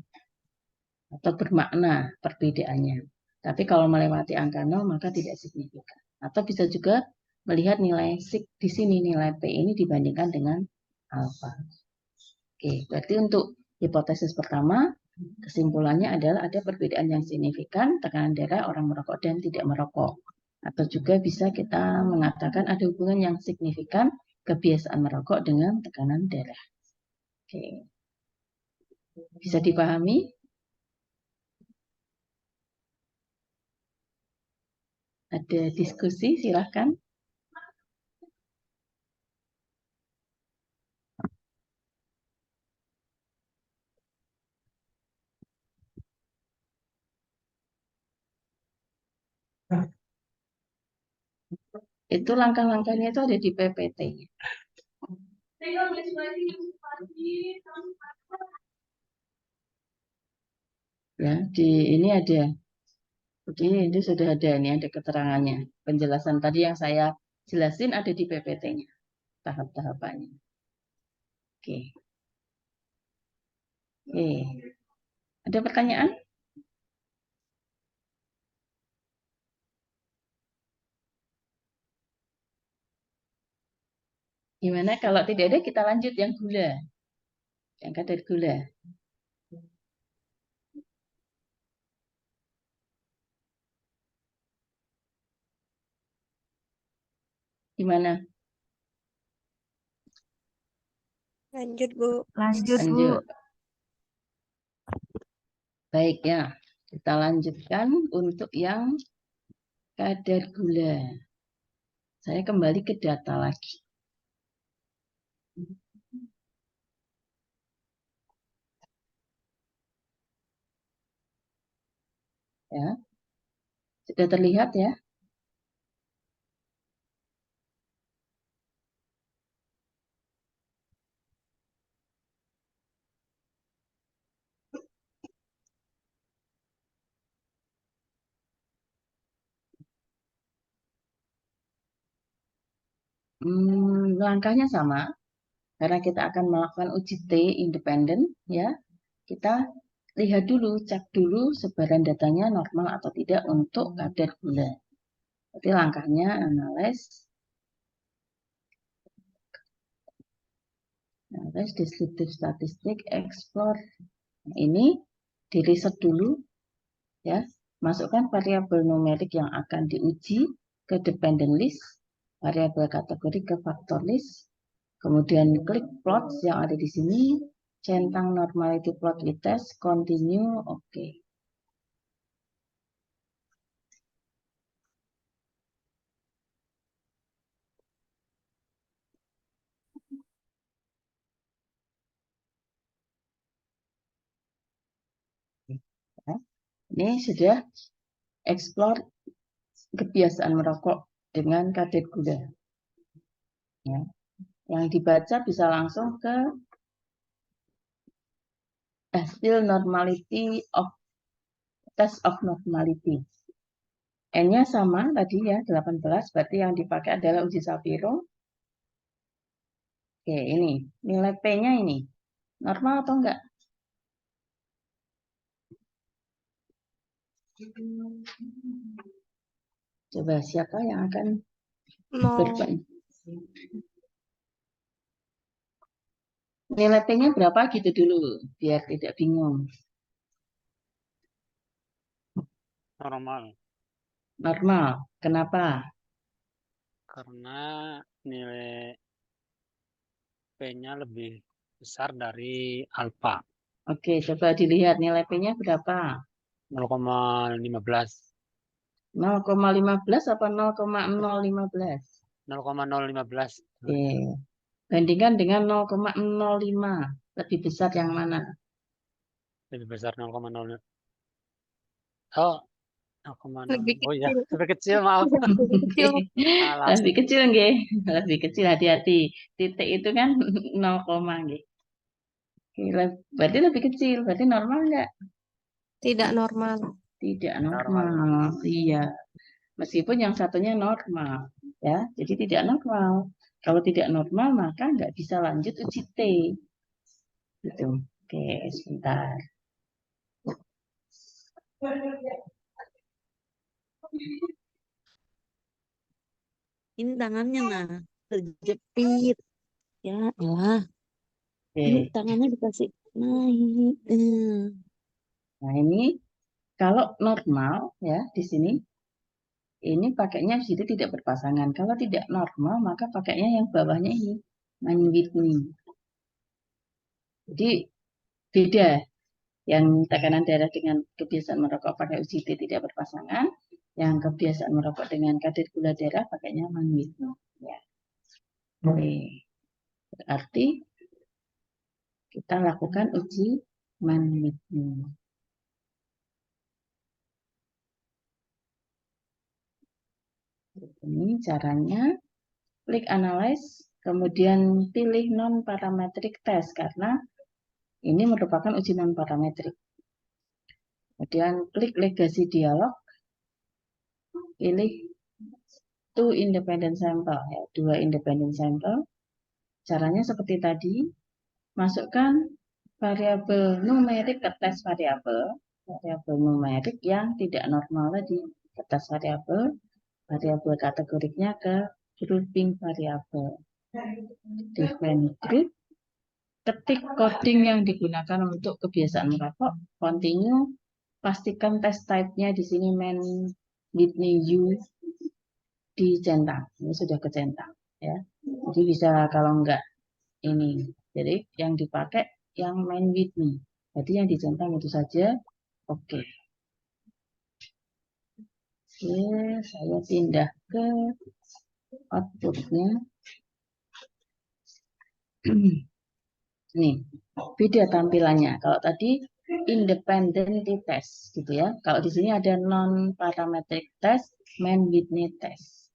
Speaker 1: atau bermakna perbedaannya. Tapi kalau melewati angka 0, maka tidak signifikan. Atau bisa juga melihat nilai sig di sini, nilai P ini dibandingkan dengan alfa. Oke, berarti untuk hipotesis pertama, kesimpulannya adalah ada perbedaan yang signifikan tekanan darah orang merokok dan tidak merokok. Atau juga bisa kita mengatakan ada hubungan yang signifikan kebiasaan merokok dengan tekanan darah. Oke. Bisa dipahami? Ada diskusi, silahkan. Itu langkah-langkahnya itu ada di PPT. Ya, di ini ada. Jadi ini sudah ada, ini ada keterangannya. Penjelasan tadi yang saya jelasin ada di PPT-nya. Tahap-tahapannya. Oke. Oke. Ada pertanyaan? Gimana kalau tidak ada kita lanjut yang gula. Yang kadar gula. Gimana?
Speaker 2: Lanjut, Bu.
Speaker 3: Lanjut, Bu.
Speaker 1: Lanjut. Baik ya. Kita lanjutkan untuk yang kadar gula. Saya kembali ke data lagi. Ya. Sudah terlihat ya? Langkahnya sama. Karena kita akan melakukan uji T independen, ya. Kita lihat dulu, cek dulu sebaran datanya normal atau tidak untuk kadar gula. Jadi langkahnya analyze descriptive statistik, explore. Nah, ini di riset dulu, ya. Masukkan variabel numerik yang akan diuji ke dependent list, variabel kategori ke faktor list, kemudian klik plots yang ada di sini, centang normality plot with test, continue, oke. Ini sudah explore kebiasaan merokok dengan kadar gula. Ya. Yang dibaca bisa langsung ke hasil normality of test of normality. N-nya sama tadi ya, 18, berarti yang dipakai adalah uji Shapiro. Oke, ini nilai P-nya ini normal atau enggak? Coba siapa yang akan bertanya? Nilai P-nya berapa gitu dulu, biar tidak bingung.
Speaker 6: Normal.
Speaker 1: Normal, kenapa?
Speaker 6: Karena nilai P-nya lebih besar dari alfa.
Speaker 1: Oke, coba dilihat nilai P-nya berapa?
Speaker 6: 0,15.
Speaker 1: 0,15 apa 0,015?
Speaker 6: 0,015.
Speaker 1: Oke. Bandingkan dengan 0,05. Lebih besar yang mana?
Speaker 6: Lebih besar 0,0. Oh, 0,0.
Speaker 2: Lebih
Speaker 6: Oh ya,
Speaker 2: kecil.
Speaker 6: lebih kecil, maaf.
Speaker 2: Lebih kecil.
Speaker 6: Salah.
Speaker 1: Lebih kecil nggih. Lebih kecil, hati-hati. Titik itu kan 0, nggih. Oke, berarti lebih kecil. Berarti normal enggak?
Speaker 2: Tidak normal.
Speaker 1: Tidak
Speaker 6: Normal.
Speaker 1: normal. Iya. Meskipun yang satunya normal, ya. Jadi tidak normal. Kalau tidak normal maka nggak bisa lanjut uji T. Gitu. Oke, sebentar.
Speaker 7: Ini tangannya nah terjepit. Ya elah. Ini
Speaker 1: Oke.
Speaker 7: tangannya dikasih naik.
Speaker 1: Nah, ini kalau normal ya di sini ini pakainya di situ tidak berpasangan. Kalau tidak normal maka pakainya yang bawahnya ini main with me. Jadi beda. Yang tekanan darah dengan kebiasaan merokok pakai uji T tidak berpasangan, yang kebiasaan merokok dengan kadar gula darah pakainya main with me. Ya. Oke. Berarti kita lakukan uji main with me. Ini caranya. Klik analyze, kemudian pilih non-parametric test karena ini merupakan uji non-parametrik. Kemudian klik legasi dialog, pilih two independent sample, ya, 2 independent sample. Caranya seperti tadi, masukkan variabel numerik ke tes variabel numerik yang tidak normal tadi ke tes variabel kategoriknya ke grouping variabel. Define group, ketik coding yang digunakan untuk kebiasaan merokok, continue, pastikan test type-nya di sini main Whitney U dicentang. Ini sudah kecentang ya. Jadi bisa kalau enggak ini. Jadi yang dipakai yang main Whitney. Jadi yang dicentang itu saja. Oke. Oke, saya pindah ke outputnya. Nih, beda tampilannya. Kalau tadi independent test gitu ya. Kalau di sini ada non parametric test, main Whitney test.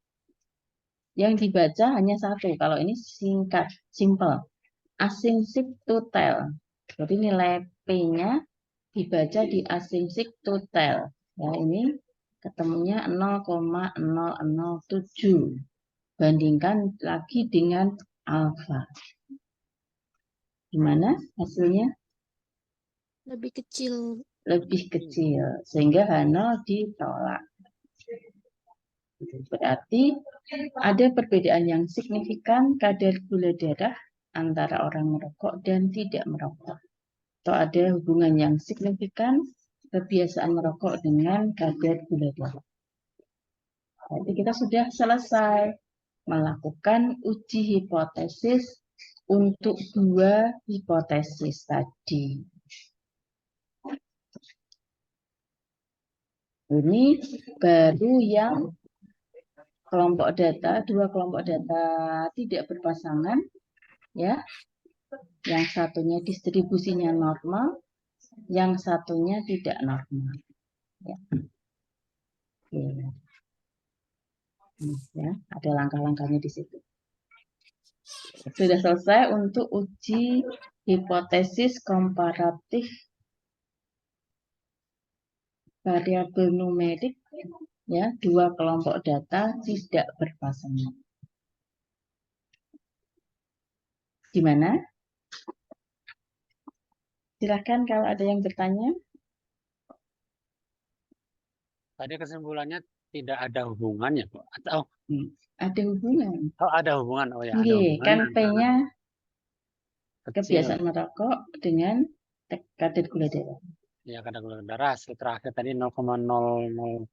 Speaker 1: Yang dibaca hanya satu. Kalau ini singkat, simple. Async to tell. Jadi nilai P-nya dibaca di async to tell. Ya, ini ketemunya 0,007. Bandingkan lagi dengan alfa. Gimana hasilnya?
Speaker 2: Lebih kecil.
Speaker 1: Lebih kecil, sehingga H0 ditolak. Berarti ada perbedaan yang signifikan kadar gula darah antara orang merokok dan tidak merokok. Atau ada hubungan yang signifikan kebiasaan merokok dengan kadar gula darah. Jadi kita sudah selesai melakukan uji hipotesis untuk 2 hipotesis tadi. Ini baru yang kelompok data, 2 kelompok data tidak berpasangan, ya. Yang satunya distribusinya normal, yang satunya tidak normal. Ya. Oke. Ya, ada langkah-langkahnya di situ. Sudah selesai untuk uji hipotesis komparatif variabel numerik, ya, 2 kelompok data tidak berpasangan. Gimana? Silakan kalau ada yang bertanya.
Speaker 6: Tadi kesimpulannya tidak ada hubungannya, Bu. Atau
Speaker 1: Ada hubungan.
Speaker 6: ada hubungan. Oh ya, ada
Speaker 1: Nggih,
Speaker 6: hubungan
Speaker 1: kan
Speaker 6: antara
Speaker 1: P-nya
Speaker 6: kecil.
Speaker 1: kebiasaan merokok dengan kadar gula darah.
Speaker 6: Ya, kadar gula darah hasil terakhir tadi 0,00.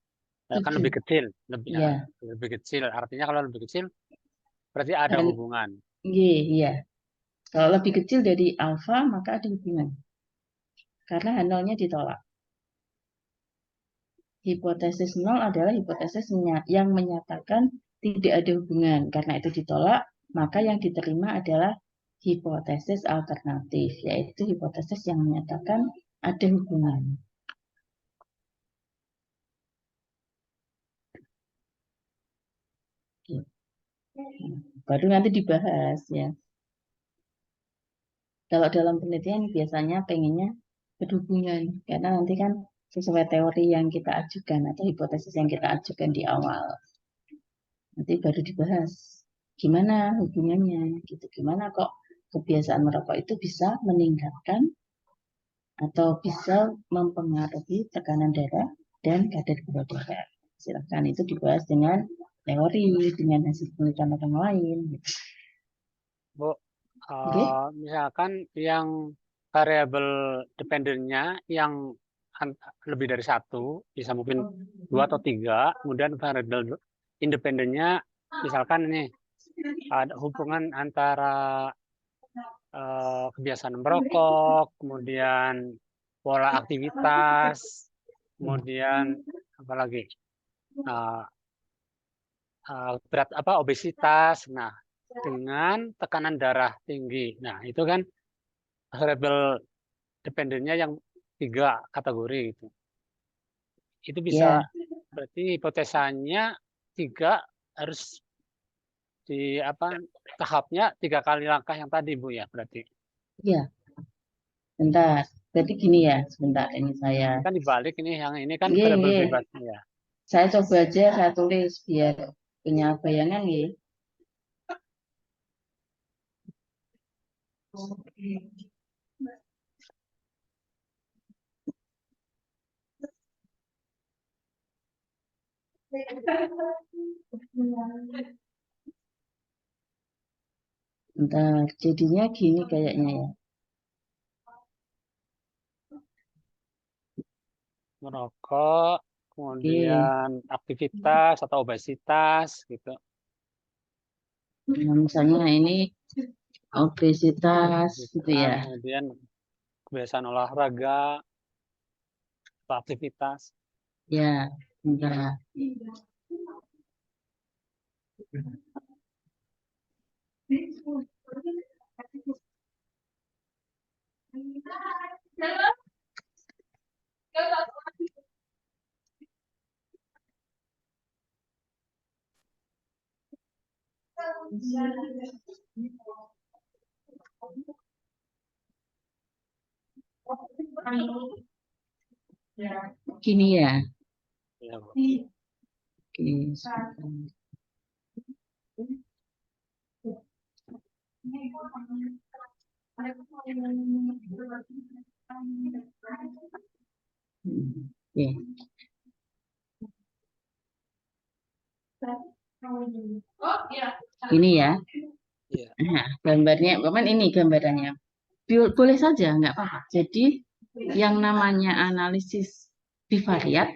Speaker 6: Kan lebih kecil,
Speaker 1: Ya.
Speaker 6: lebih kecil. Artinya kalau lebih kecil berarti ada
Speaker 1: Dan-
Speaker 6: hubungan.
Speaker 1: Nggih, iya. Kalau lebih kecil dari alfa maka ada hubungan. Karena H0-nya ditolak. Hipotesis 0 adalah hipotesis yang menyatakan tidak ada hubungan. Karena itu ditolak, maka yang diterima adalah hipotesis alternatif, yaitu hipotesis yang menyatakan ada hubungan. Baru nanti dibahas, ya. Kalau dalam penelitian biasanya pengennya berhubungan, karena nanti kan sesuai teori yang kita ajukan atau hipotesis yang kita ajukan di awal. Nanti baru dibahas gimana hubungannya, gitu. Gimana kok kebiasaan merokok itu bisa meningkatkan atau bisa mempengaruhi tekanan darah dan kadar gula darah. Silakan itu dibahas dengan teori, dengan hasil penelitian orang lain. Gitu.
Speaker 6: Bu,
Speaker 1: Oke.
Speaker 6: misalkan yang variabel dependennya yang lebih dari 1, bisa mungkin 2 atau 3, kemudian variabel independennya misalkan ini ada hubungan antara kebiasaan merokok, kemudian pola aktivitas, kemudian apalagi berat obesitas. Nah, dengan tekanan darah tinggi. Nah, itu kan variabel dependennya yang 3 kategori itu. Itu bisa berarti hipotesanya 3 harus di tahapnya 3 kali langkah yang tadi, Bu, ya berarti.
Speaker 1: Iya. Bentar. Berarti gini ya, sebentar ini saya.
Speaker 6: Kan dibalik ini, yang ini kan
Speaker 1: Nggih,
Speaker 6: variabel
Speaker 1: nggih.
Speaker 6: bebas ya.
Speaker 1: Saya coba aja saya tulis biar punya bayangan ya. Bentar, jadinya gini kayaknya ya.
Speaker 6: Merokok, kemudian aktivitas atau obesitas gitu.
Speaker 1: Nah, misalnya ini obesitas gitu ya.
Speaker 6: Kemudian kebiasaan olahraga atau aktivitas.
Speaker 1: Ya, bentar. Gini ya.
Speaker 6: Ya, Bu.
Speaker 1: Oke, sebentar. Oke. Ini ya.
Speaker 6: Iya.
Speaker 1: Nah, gambarnya, Bapak ini gambarannya. Boleh saja, nggak apa-apa. Jadi yang namanya analisis bivariat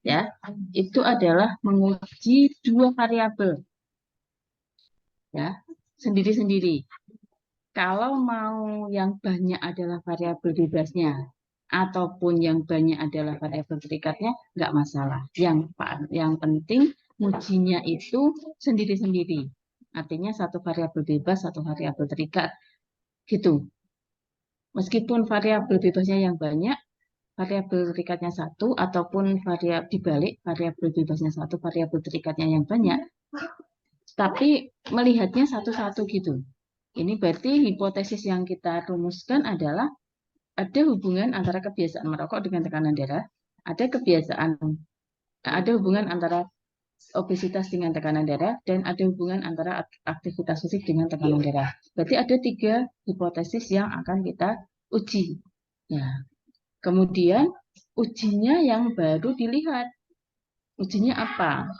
Speaker 1: ya, itu adalah menguji 2 variabel. ya, sendiri-sendiri. Kalau mau yang banyak adalah variabel bebasnya, ataupun yang banyak adalah variabel terikatnya, nggak masalah. Yang penting ujinya itu sendiri-sendiri. Artinya satu variabel bebas, satu variabel terikat, gitu. Meskipun variabel bebasnya yang banyak, variabel terikatnya satu, ataupun variabel dibalik variabel bebasnya satu, variabel terikatnya yang banyak, tapi melihatnya satu-satu gitu. Ini berarti hipotesis yang kita rumuskan adalah ada hubungan antara kebiasaan merokok dengan tekanan darah, ada hubungan antara obesitas dengan tekanan darah, dan ada hubungan antara aktivitas fisik dengan tekanan darah. Berarti ada 3 hipotesis yang akan kita uji. Ya. Kemudian ujinya yang baru dilihat. Ujinya apa?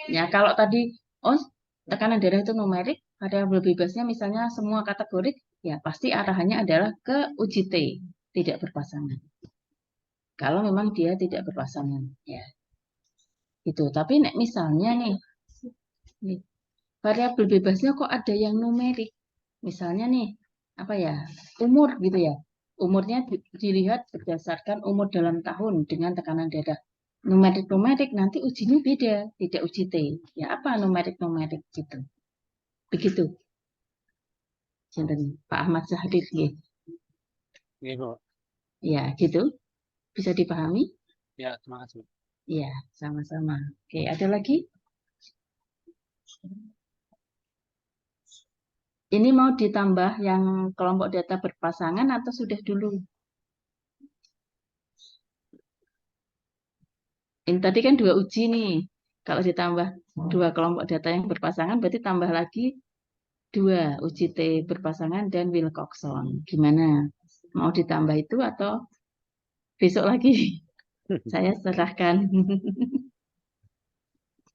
Speaker 1: Ya, kalau tadi tekanan darah itu numerik, variabel bebasnya misalnya semua kategorik, ya pasti arahannya adalah ke uji T, tidak berpasangan. Kalau memang dia tidak berpasangan, ya. Itu. Tapi misalnya nih, variabel bebasnya kok ada yang numerik. Misalnya nih, apa ya? Umur gitu ya. Umurnya dilihat berdasarkan umur dalam tahun dengan tekanan darah. Numerik-numerik nanti ujinya beda, tidak uji T. Ya apa numerik-numerik gitu. Begitu. Pak Ahmad Zahrid ya.
Speaker 6: Gitu.
Speaker 1: Ya, gitu. Bisa dipahami?
Speaker 6: Ya, terima kasih.
Speaker 1: Ya, sama-sama. Oke, ada lagi? Ini mau ditambah yang kelompok data berpasangan atau sudah dulu? Ini tadi kan 2 uji nih. Kalau ditambah 2 kelompok data yang berpasangan, berarti tambah lagi 2 uji T berpasangan dan Wilcoxon. Gimana? Mau ditambah itu atau besok lagi? Saya serahkan.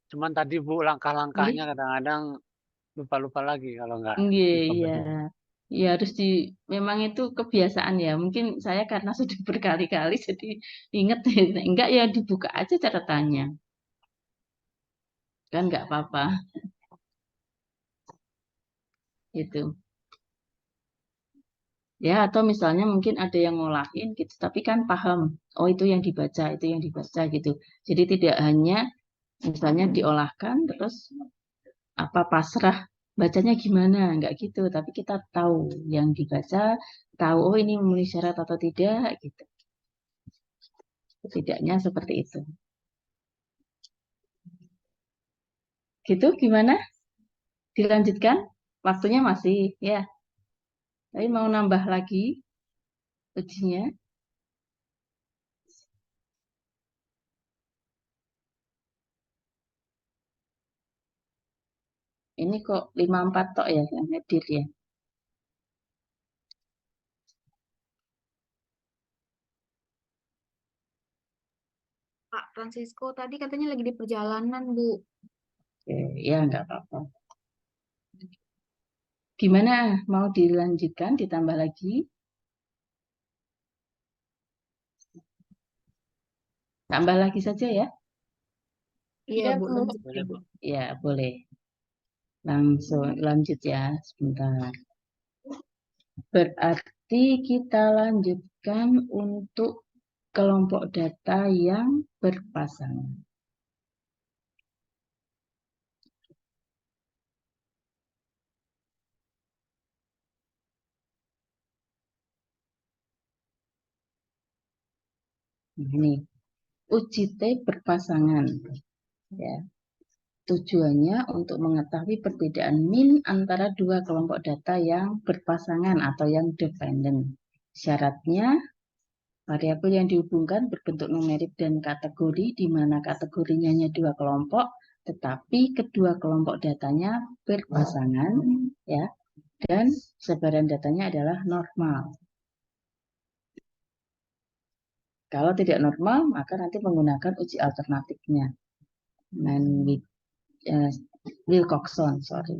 Speaker 6: Cuman tadi Bu langkah-langkahnya kadang-kadang lupa-lupa lagi kalau nggak
Speaker 1: Iya, iya.
Speaker 6: diperbedakan.
Speaker 1: Ya harus memang itu kebiasaan ya. Mungkin saya karena sudah berkali-kali jadi ingat. Enggak ya dibuka aja catatannya. Kan nggak apa-apa. Gitu. Ya, atau misalnya mungkin ada yang ngolahin gitu, tapi kan paham. Oh, itu yang dibaca gitu. Jadi tidak hanya misalnya diolahkan terus apa pasrah bacanya gimana, enggak gitu. Tapi kita tahu yang dibaca, tahu oh ini memenuhi syarat atau tidak gitu. Setidaknya seperti itu. Gitu gimana? Dilanjutkan? Waktunya masih ya. Tapi mau nambah lagi ujinya. Ini kok 54 tok ya yang hadir ya.
Speaker 2: Pak Francisco tadi katanya lagi di perjalanan, Bu.
Speaker 1: Oke, ya nggak apa-apa. Gimana? Mau dilanjutkan, ditambah lagi? Tambah lagi saja ya?
Speaker 2: Iya, Bu. Lanjut,
Speaker 6: Boleh,
Speaker 2: Bu.
Speaker 6: Bu.
Speaker 1: Ya, boleh. Langsung lanjut ya, sebentar. Berarti kita lanjutkan untuk kelompok data yang berpasangan. Ini uji T berpasangan. Ya. Tujuannya untuk mengetahui perbedaan min antara 2 kelompok data yang berpasangan atau yang dependen. Syaratnya, variabel yang dihubungkan berbentuk numerik dan kategori, di mana kategorinya hanya 2 kelompok, tetapi kedua kelompok datanya berpasangan, ya, dan sebaran datanya adalah normal. Kalau tidak normal, maka nanti menggunakan uji alternatifnya. Wilcoxon, sorry.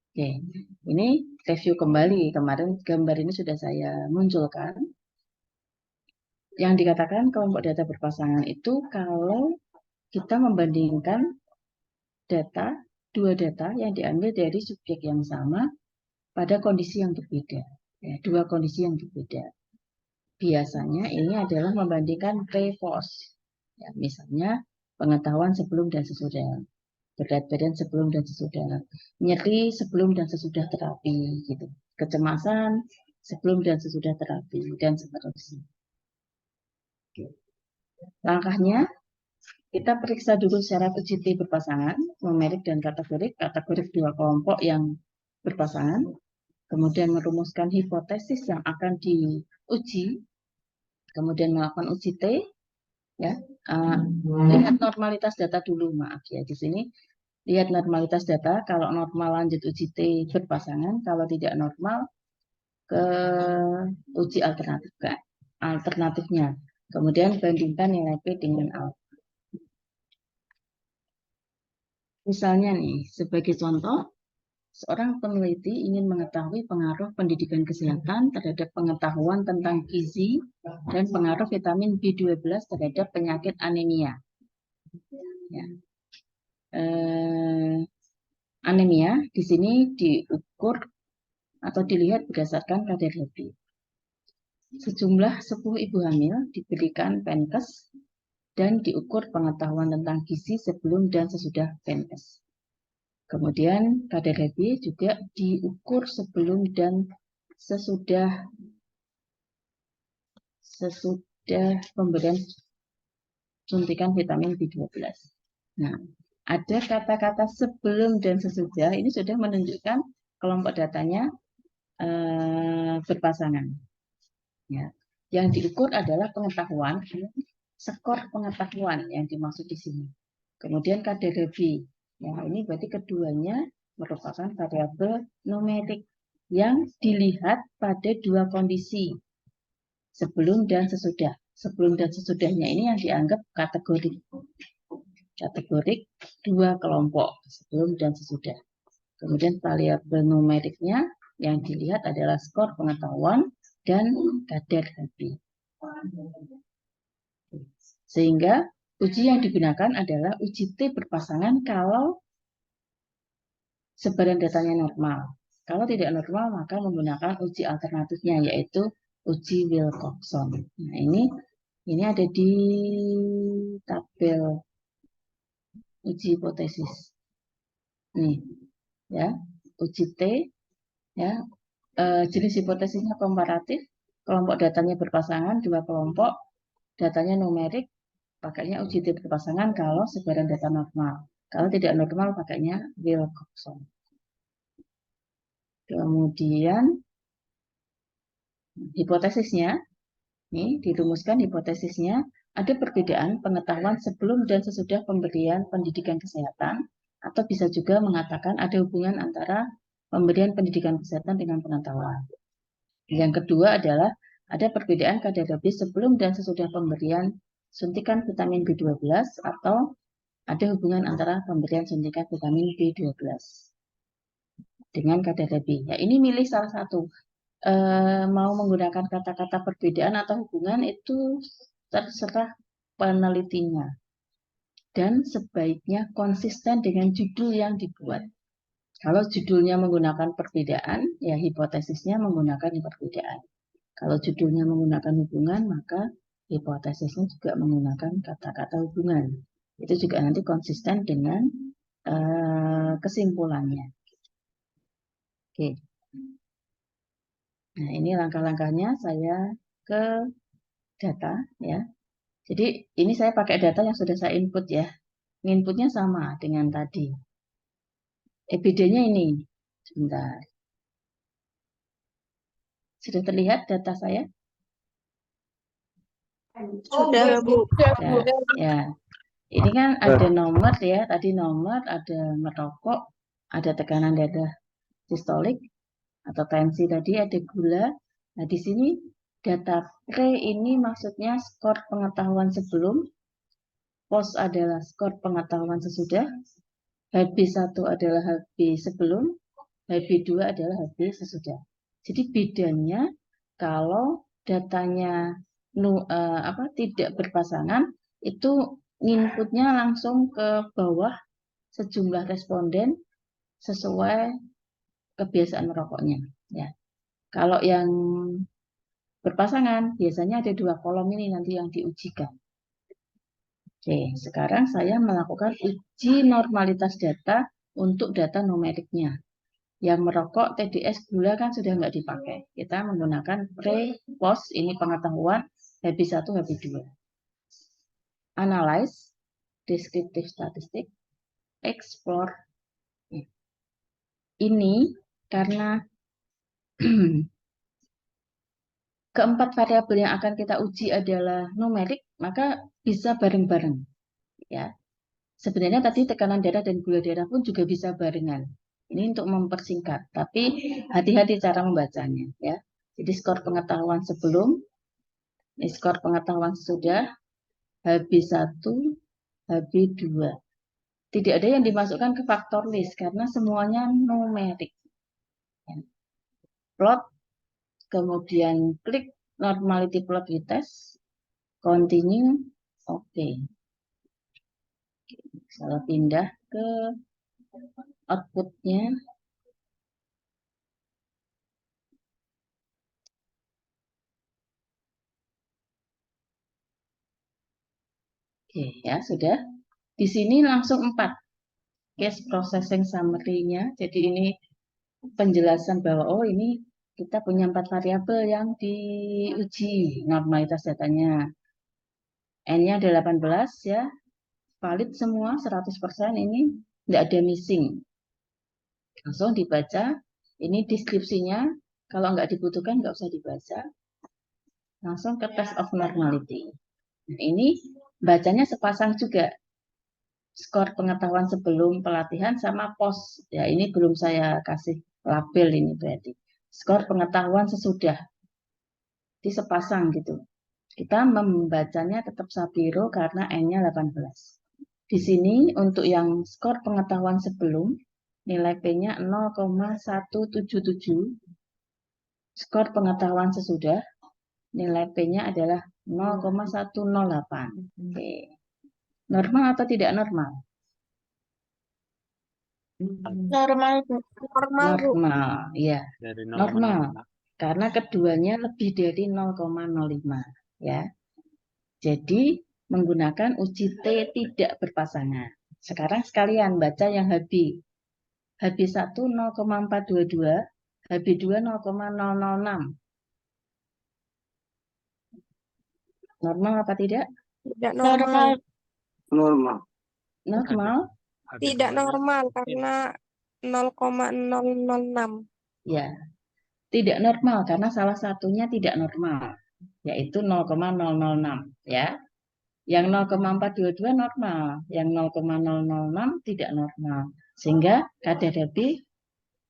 Speaker 1: Oke, ini review kembali. Kemarin gambar ini sudah saya munculkan. Yang dikatakan kelompok data berpasangan itu kalau kita membandingkan data dua data yang diambil dari subjek yang sama pada kondisi yang berbeda. Ya, dua kondisi yang berbeda. Biasanya ini adalah membandingkan pre-post. Ya, misalnya pengetahuan sebelum dan sesudah, berat badan sebelum dan sesudah, nyeri sebelum dan sesudah terapi, gitu. Kecemasan sebelum dan sesudah terapi, dan seterusnya. Langkahnya, kita periksa dulu syarat UJT berpasangan, numerik dan kategorik dua kelompok yang berpasangan, kemudian merumuskan hipotesis yang akan diuji, kemudian melakukan uji T, ya. Lihat normalitas data dulu, maaf ya, di sini lihat normalitas data. Kalau normal lanjut uji T berpasangan, kalau tidak normal ke uji alternatifnya. Kemudian bandingkan nilai P dengan alfa. Misalnya nih, sebagai contoh, seorang peneliti ingin mengetahui pengaruh pendidikan kesehatan terhadap pengetahuan tentang gizi dan pengaruh vitamin B12 terhadap penyakit anemia. Ya. Anemia di sini diukur atau dilihat berdasarkan kadar Levy. Sejumlah 10 ibu hamil diberikan Penkes dan diukur pengetahuan tentang gizi sebelum dan sesudah Penkes. Kemudian kadar Levy juga diukur sebelum dan sesudah pemberian suntikan vitamin B12. Nah, ada kata-kata sebelum dan sesudah, ini sudah menunjukkan kelompok datanya berpasangan. Ya. Yang diukur adalah pengetahuan, skor pengetahuan yang dimaksud di sini. Kemudian kadar Levy. Ya, ini berarti keduanya merupakan variabel numerik yang dilihat pada dua kondisi, sebelum dan sesudah. Sebelum dan sesudahnya ini yang dianggap kategorik. Kategorik dua kelompok, sebelum dan sesudah. Kemudian variabel numeriknya yang dilihat adalah skor pengetahuan dan kadar Levy. Sehingga uji yang digunakan adalah uji T berpasangan kalau sebaran datanya normal. Kalau tidak normal, maka menggunakan uji alternatifnya, yaitu uji Wilcoxon. Nah, ini ada di tabel uji hipotesis. Nih, ya, uji T, ya, jenis hipotesisnya komparatif, kelompok datanya berpasangan, dua kelompok, datanya numerik, pakainya uji T berpasangan kalau sebaran data normal. Kalau tidak normal, pakainya Wilcoxon. Kemudian hipotesisnya, ini dirumuskan hipotesisnya, ada perbedaan pengetahuan sebelum dan sesudah pemberian pendidikan kesehatan, atau bisa juga mengatakan ada hubungan antara pemberian pendidikan kesehatan dengan pengetahuan. Yang kedua adalah ada perbedaan kadar Levy sebelum dan sesudah pemberian suntikan vitamin B12, atau ada hubungan antara pemberian suntikan vitamin B12 dengan kadar Levy. Ya, ini milih salah satu. Mau menggunakan kata-kata perbedaan atau hubungan itu terserah penelitinya. Dan sebaiknya konsisten dengan judul yang dibuat. Kalau judulnya menggunakan perbedaan, ya hipotesisnya menggunakan perbedaan. Kalau judulnya menggunakan hubungan, maka hipotesisnya juga menggunakan kata-kata hubungan. Itu juga nanti konsisten dengan kesimpulannya. Oke. Nah, ini langkah-langkahnya saya ke data, ya. Jadi ini saya pakai data yang sudah saya input, ya. Inputnya sama dengan tadi. Bedanya ini. Sebentar. Sudah terlihat data saya?
Speaker 7: Sudah, Bu.
Speaker 1: Ya. Ini kan ada nomor, ya. Tadi nomor, ada merokok, ada tekanan darah sistolik, atau tensi tadi, ada gula. Nah, di sini data pre ini maksudnya skor pengetahuan sebelum, post adalah skor pengetahuan sesudah, HB1 adalah HB sebelum, HB2 adalah HB sesudah. Jadi bedanya kalau datanya tidak berpasangan, itu inputnya langsung ke bawah sejumlah responden, sesuai kebiasaan merokoknya. Ya. Kalau yang berpasangan, biasanya ada 2 kolom ini nanti yang diujikan. Oke, sekarang saya melakukan uji normalitas data untuk data numeriknya. Yang merokok TDS gula kan sudah nggak dipakai. Kita menggunakan pre, post, ini pengetahuan, HB 1, HB 2. Analyze, descriptive statistik, explore. Ini karena keempat variabel yang akan kita uji adalah numerik, maka bisa bareng-bareng. Ya, sebenarnya tadi tekanan darah dan gula darah pun juga bisa barengan. Ini untuk mempersingkat, tapi hati-hati cara membacanya. Ya, jadi skor pengetahuan sebelum, ini skor pengetahuan sesudah, HB1, HB2. Tidak ada yang dimasukkan ke faktor list karena semuanya numerik. Ya. Plot, kemudian klik normality plot retest, continue, oke. Saya pindah ke outputnya. Oke, ya sudah. Di sini langsung 4 case processing summary-nya. Jadi ini penjelasan bahwa oh ini kita punya 4 variabel yang diuji normalitas datanya. N-nya ada 18 ya. Valid semua 100%, ini tidak ada missing. Langsung dibaca. Ini deskripsinya. Kalau nggak dibutuhkan nggak usah dibaca. Langsung ke test of normality. Nah, ini bacanya sepasang juga. Skor pengetahuan sebelum pelatihan sama pos. Ya, ini belum saya kasih label ini berarti. Skor pengetahuan sesudah. Di sepasang gitu. Kita membacanya tetap Sapiro karena N-nya 18. Di sini untuk yang skor pengetahuan sebelum, nilai P-nya 0,177. Skor pengetahuan sesudah, nilai P-nya adalah 0,108. Oke. Normal atau tidak normal?
Speaker 7: Normal, Bu. Normal, Bu.
Speaker 1: Normal, ya.
Speaker 6: Dari
Speaker 1: Normal.
Speaker 6: 0,05.
Speaker 1: Karena keduanya lebih dari 0,05. Ya. Jadi, menggunakan uji T tidak berpasangan. Sekarang sekalian baca yang HB. HB1 0,422, HB2 0,006. Normal apa tidak?
Speaker 7: Tidak normal.
Speaker 5: Normal.
Speaker 1: Normal.
Speaker 7: Tidak normal karena 0,006.
Speaker 1: Ya. Tidak normal karena salah satunya tidak normal, yaitu 0,006 ya. Yang 0,422 normal, yang 0,006 tidak normal. Sehingga kadar HB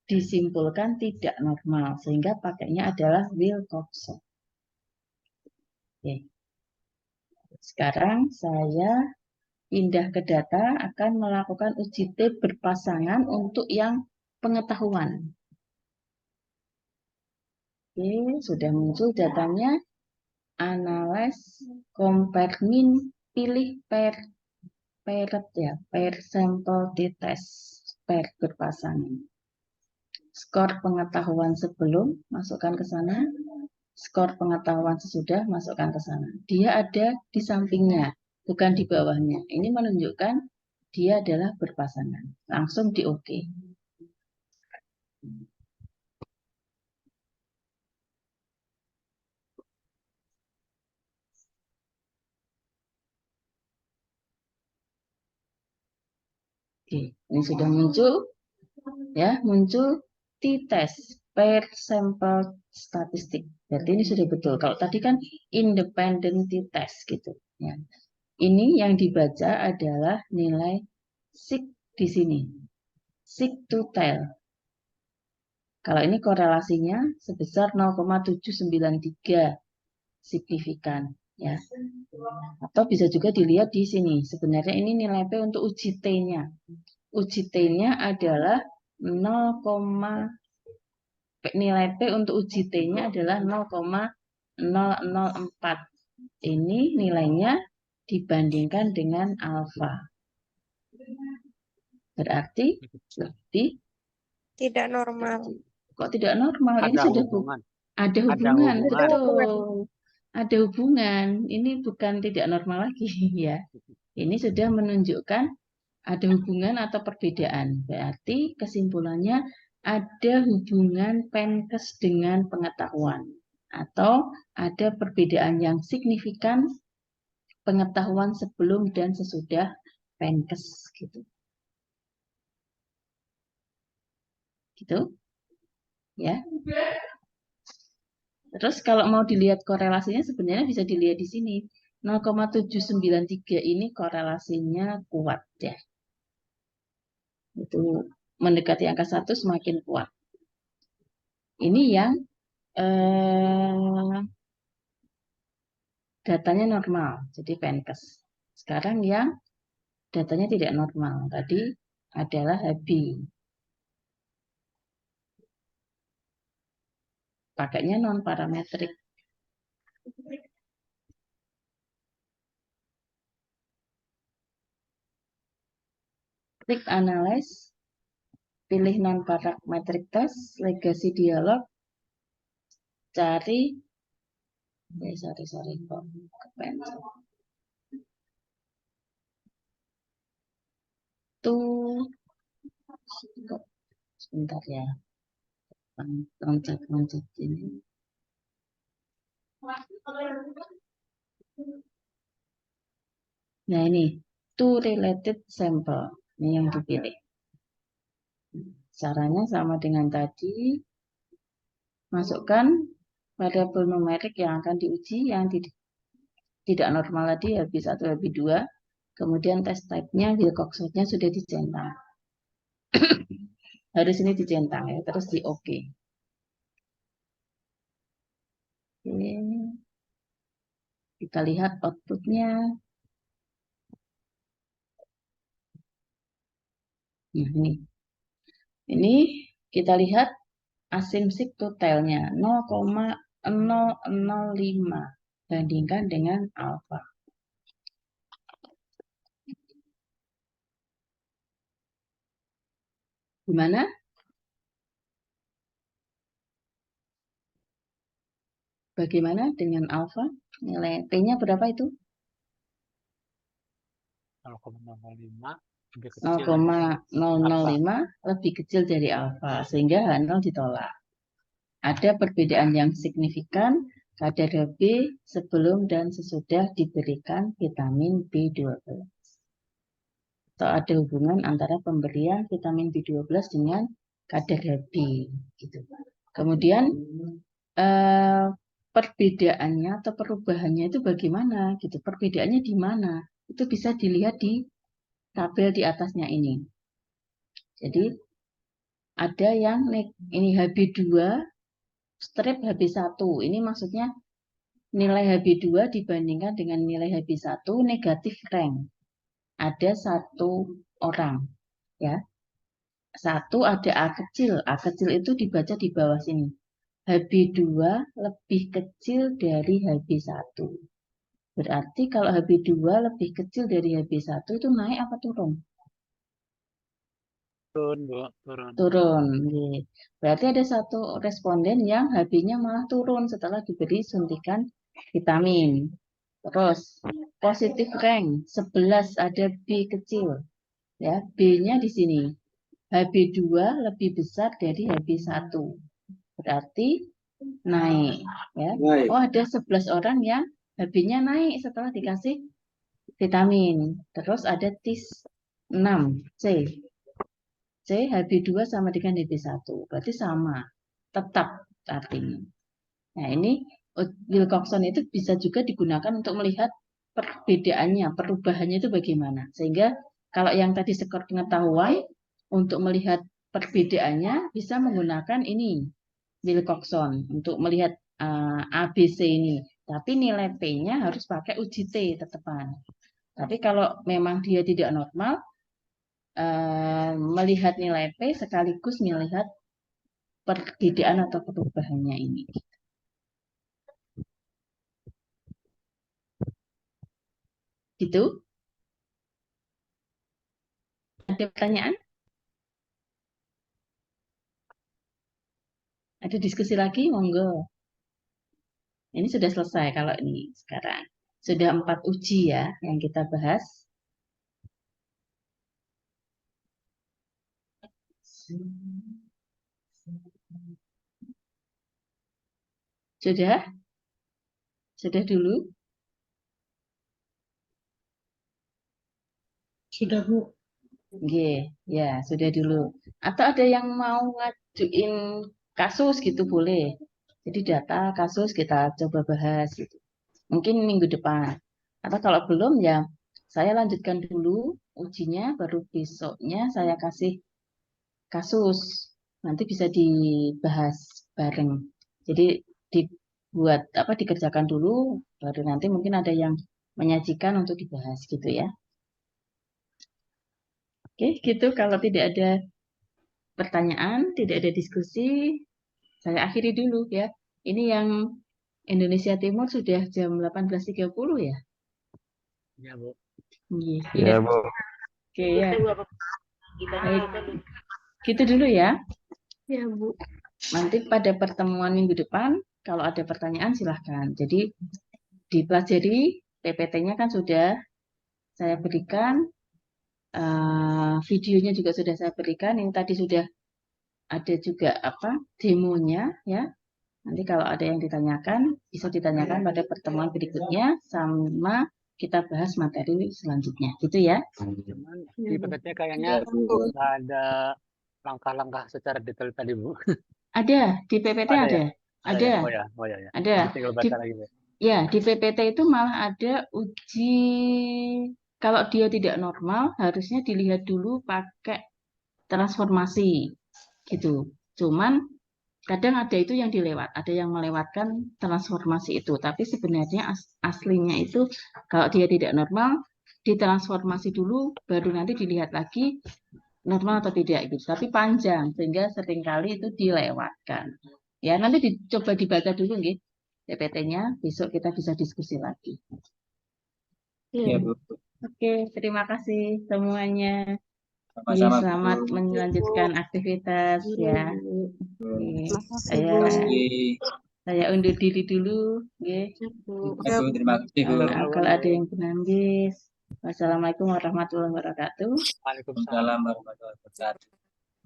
Speaker 1: disimpulkan tidak normal, sehingga pakainya adalah Wilcoxon. Oke. Sekarang saya pindah ke data, akan melakukan uji T berpasangan untuk yang pengetahuan. Oke, sudah muncul datanya. Analyze, compare min, pilih pair ya, pair sample t-test, pair berpasangan. Skor pengetahuan sebelum, masukkan ke sana. Skor pengetahuan sesudah, masukkan ke sana. Dia ada di sampingnya, bukan di bawahnya. Ini menunjukkan dia adalah berpasangan. Langsung di OK. Oke, ini sudah muncul, ya, muncul t-test, pair sample statistik. Berarti ini sudah betul. Kalau tadi kan independent t-test gitu. Ya. Ini yang dibaca adalah nilai sig di sini, sig to tail. Kalau ini korelasinya sebesar 0,793 signifikan. Ya. Atau bisa juga dilihat di sini. Sebenarnya ini nilai P untuk uji T-nya. Uji T-nya adalah 0, nilai P untuk uji T-nya adalah 0,004. Ini nilainya dibandingkan dengan alfa. Berarti lebih
Speaker 7: Tidak normal.
Speaker 1: Kok tidak normal? Ini
Speaker 6: Ada
Speaker 1: sudah
Speaker 6: hubungan.
Speaker 1: ada
Speaker 6: Ada
Speaker 1: hubungan,
Speaker 6: hubungan.
Speaker 1: betul. Ada hubungan. Ini bukan tidak normal lagi ya. Ini sudah menunjukkan ada hubungan atau perbedaan. Berarti kesimpulannya ada hubungan Penkes dengan pengetahuan atau ada perbedaan yang signifikan pengetahuan sebelum dan sesudah Penkes gitu. Gitu. Ya. Terus kalau mau dilihat korelasinya sebenarnya bisa dilihat di sini. 0,793 ini korelasinya kuat ya. Itu mendekati angka 1 semakin kuat. Ini yang datanya normal, jadi Penkes. Sekarang yang datanya tidak normal, tadi adalah HB. Pakainya non-parametrik. Klik analyze, pilih non-parametric test, legacy dialog, cari, sorry, kok kepencet. Sebentar ya, loncat ini. Nah ini, two related sample, ini yang dipilih. Caranya sama dengan tadi, masukkan variabel numerik yang akan diuji, yang tidak normal tadi, HB1, HB2, kemudian test type-nya, Wilcoxon-nya sudah dicentang. Harus ini dicentang ya, terus di OK. Oke. Kita lihat outputnya. Nah, ini kita lihat asymptotic totalnya 0,005 bandingkan dengan alfa. Gimana? Bagaimana dengan alfa? Nilai P-nya berapa itu?
Speaker 6: 0,005 lebih kecil
Speaker 1: 0,005 lebih kecil dari alfa, sehingga H0 ditolak. Ada perbedaan yang signifikan kadar Hb sebelum dan sesudah diberikan vitamin B12. Atau ada hubungan antara pemberian vitamin B12 dengan kadar Hb. Gitu. Kemudian perbedaannya atau perubahannya itu bagaimana? Gitu. Perbedaannya di mana? Itu bisa dilihat di tabel di atasnya ini. Jadi ada yang ini HB2 strip HB1. Ini maksudnya nilai HB2 dibandingkan dengan nilai HB1 negatif rank. Ada satu orang, ya. Satu ada A kecil. A kecil itu dibaca di bawah sini. HB2 lebih kecil dari HB1. Berarti kalau HB2 lebih kecil dari HB1 itu naik apa turun?
Speaker 6: turun, Bu, turun.
Speaker 1: Turun. Berarti ada satu responden yang HB-nya malah turun setelah diberi suntikan vitamin. Terus positif rank 11 ada B kecil. Ya, B-nya di sini. HB2 lebih besar dari HB1. Berarti naik, ya.
Speaker 5: Naik.
Speaker 1: Oh, ada 11 orang yang HB-nya naik setelah dikasih vitamin. Terus ada TIS 6 C. C HB2 sama dengan HB1. Berarti sama. Tetap artinya. Nah, ini Wilcoxon itu bisa juga digunakan untuk melihat perbedaannya, perubahannya itu bagaimana. Sehingga kalau yang tadi skor pengetahuan, untuk melihat perbedaannya bisa menggunakan ini, Wilcoxon, untuk melihat ABC ini. Tapi nilai P-nya harus pakai uji T tetepan. Tapi kalau memang dia tidak normal, melihat nilai P sekaligus melihat perbedaan atau perubahannya ini. Gitu? Ada pertanyaan? Ada diskusi lagi, monggo. Ini sudah selesai kalau ini sekarang. Sudah 4 uji ya yang kita bahas. Sudah? Sudah dulu?
Speaker 3: Sudah, Bu.
Speaker 1: Oke, ya sudah dulu. Atau ada yang mau ngajuin kasus gitu boleh. Jadi data kasus kita coba bahas gitu. Mungkin minggu depan. Atau kalau belum ya saya lanjutkan dulu ujinya, baru besoknya saya kasih kasus. Nanti bisa dibahas bareng. Jadi dibuat apa dikerjakan dulu, baru nanti mungkin ada yang menyajikan untuk dibahas gitu ya. Oke, gitu. Kalau tidak ada pertanyaan, tidak ada diskusi, saya akhiri dulu ya. Ini yang Indonesia Timur sudah jam 18.30 ya?
Speaker 6: Ya, Bu.
Speaker 1: Iya.
Speaker 4: Ya, Bu.
Speaker 1: Oke ya. Baik. Gitu dulu ya.
Speaker 7: Ya, Bu.
Speaker 1: Nanti pada pertemuan minggu depan, kalau ada pertanyaan silahkan. Jadi dipelajari, PPT-nya kan sudah saya berikan, videonya juga sudah saya berikan. Ini tadi sudah ada juga apa demonya ya. Nanti kalau ada yang ditanyakan, bisa ditanyakan pada pertemuan berikutnya sama kita bahas materi selanjutnya. Gitu ya.
Speaker 6: Cuman di PPT kayaknya nggak ada langkah-langkah secara detail tadi, Bu.
Speaker 1: Ada di PPT
Speaker 6: Ada
Speaker 1: ada.
Speaker 6: ya?
Speaker 1: Ada.
Speaker 6: Ya? Oh ya.
Speaker 1: Ada.
Speaker 6: Jadi tinggal
Speaker 1: Di,
Speaker 6: baca lagi, Bu.
Speaker 1: ya, di PPT itu malah ada uji kalau dia tidak normal harusnya dilihat dulu pakai transformasi gitu. Cuman kadang ada itu yang dilewat, ada yang melewatkan transformasi itu. Tapi sebenarnya aslinya itu kalau dia tidak normal ditransformasi dulu, baru nanti dilihat lagi normal atau tidak gitu. Tapi panjang sehingga seringkali itu dilewatkan. Ya nanti dicoba dibaca dulu nggih PPT-nya. Besok kita bisa diskusi lagi.
Speaker 4: Ya, Bu.
Speaker 1: Oke, terima kasih semuanya.
Speaker 4: Sama-sama, Bu.
Speaker 1: Selamat melanjutkan aktivitas ya. Oke, saya undur diri dulu. Oke.
Speaker 4: Ya, Bu. Terima kasih, Bu.
Speaker 1: Kalau ada yang penambis. Wassalamualaikum warahmatullahi wabarakatuh.
Speaker 6: Waalaikumsalam.
Speaker 4: Waalaikumsalam warahmatullahi wabarakatuh.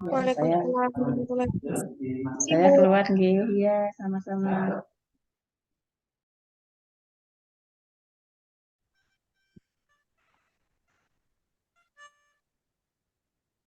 Speaker 1: Ya,
Speaker 7: Waalaikumsalam warahmatullahi wabarakatuh.
Speaker 1: saya keluar nggih. Iya, sama-sama.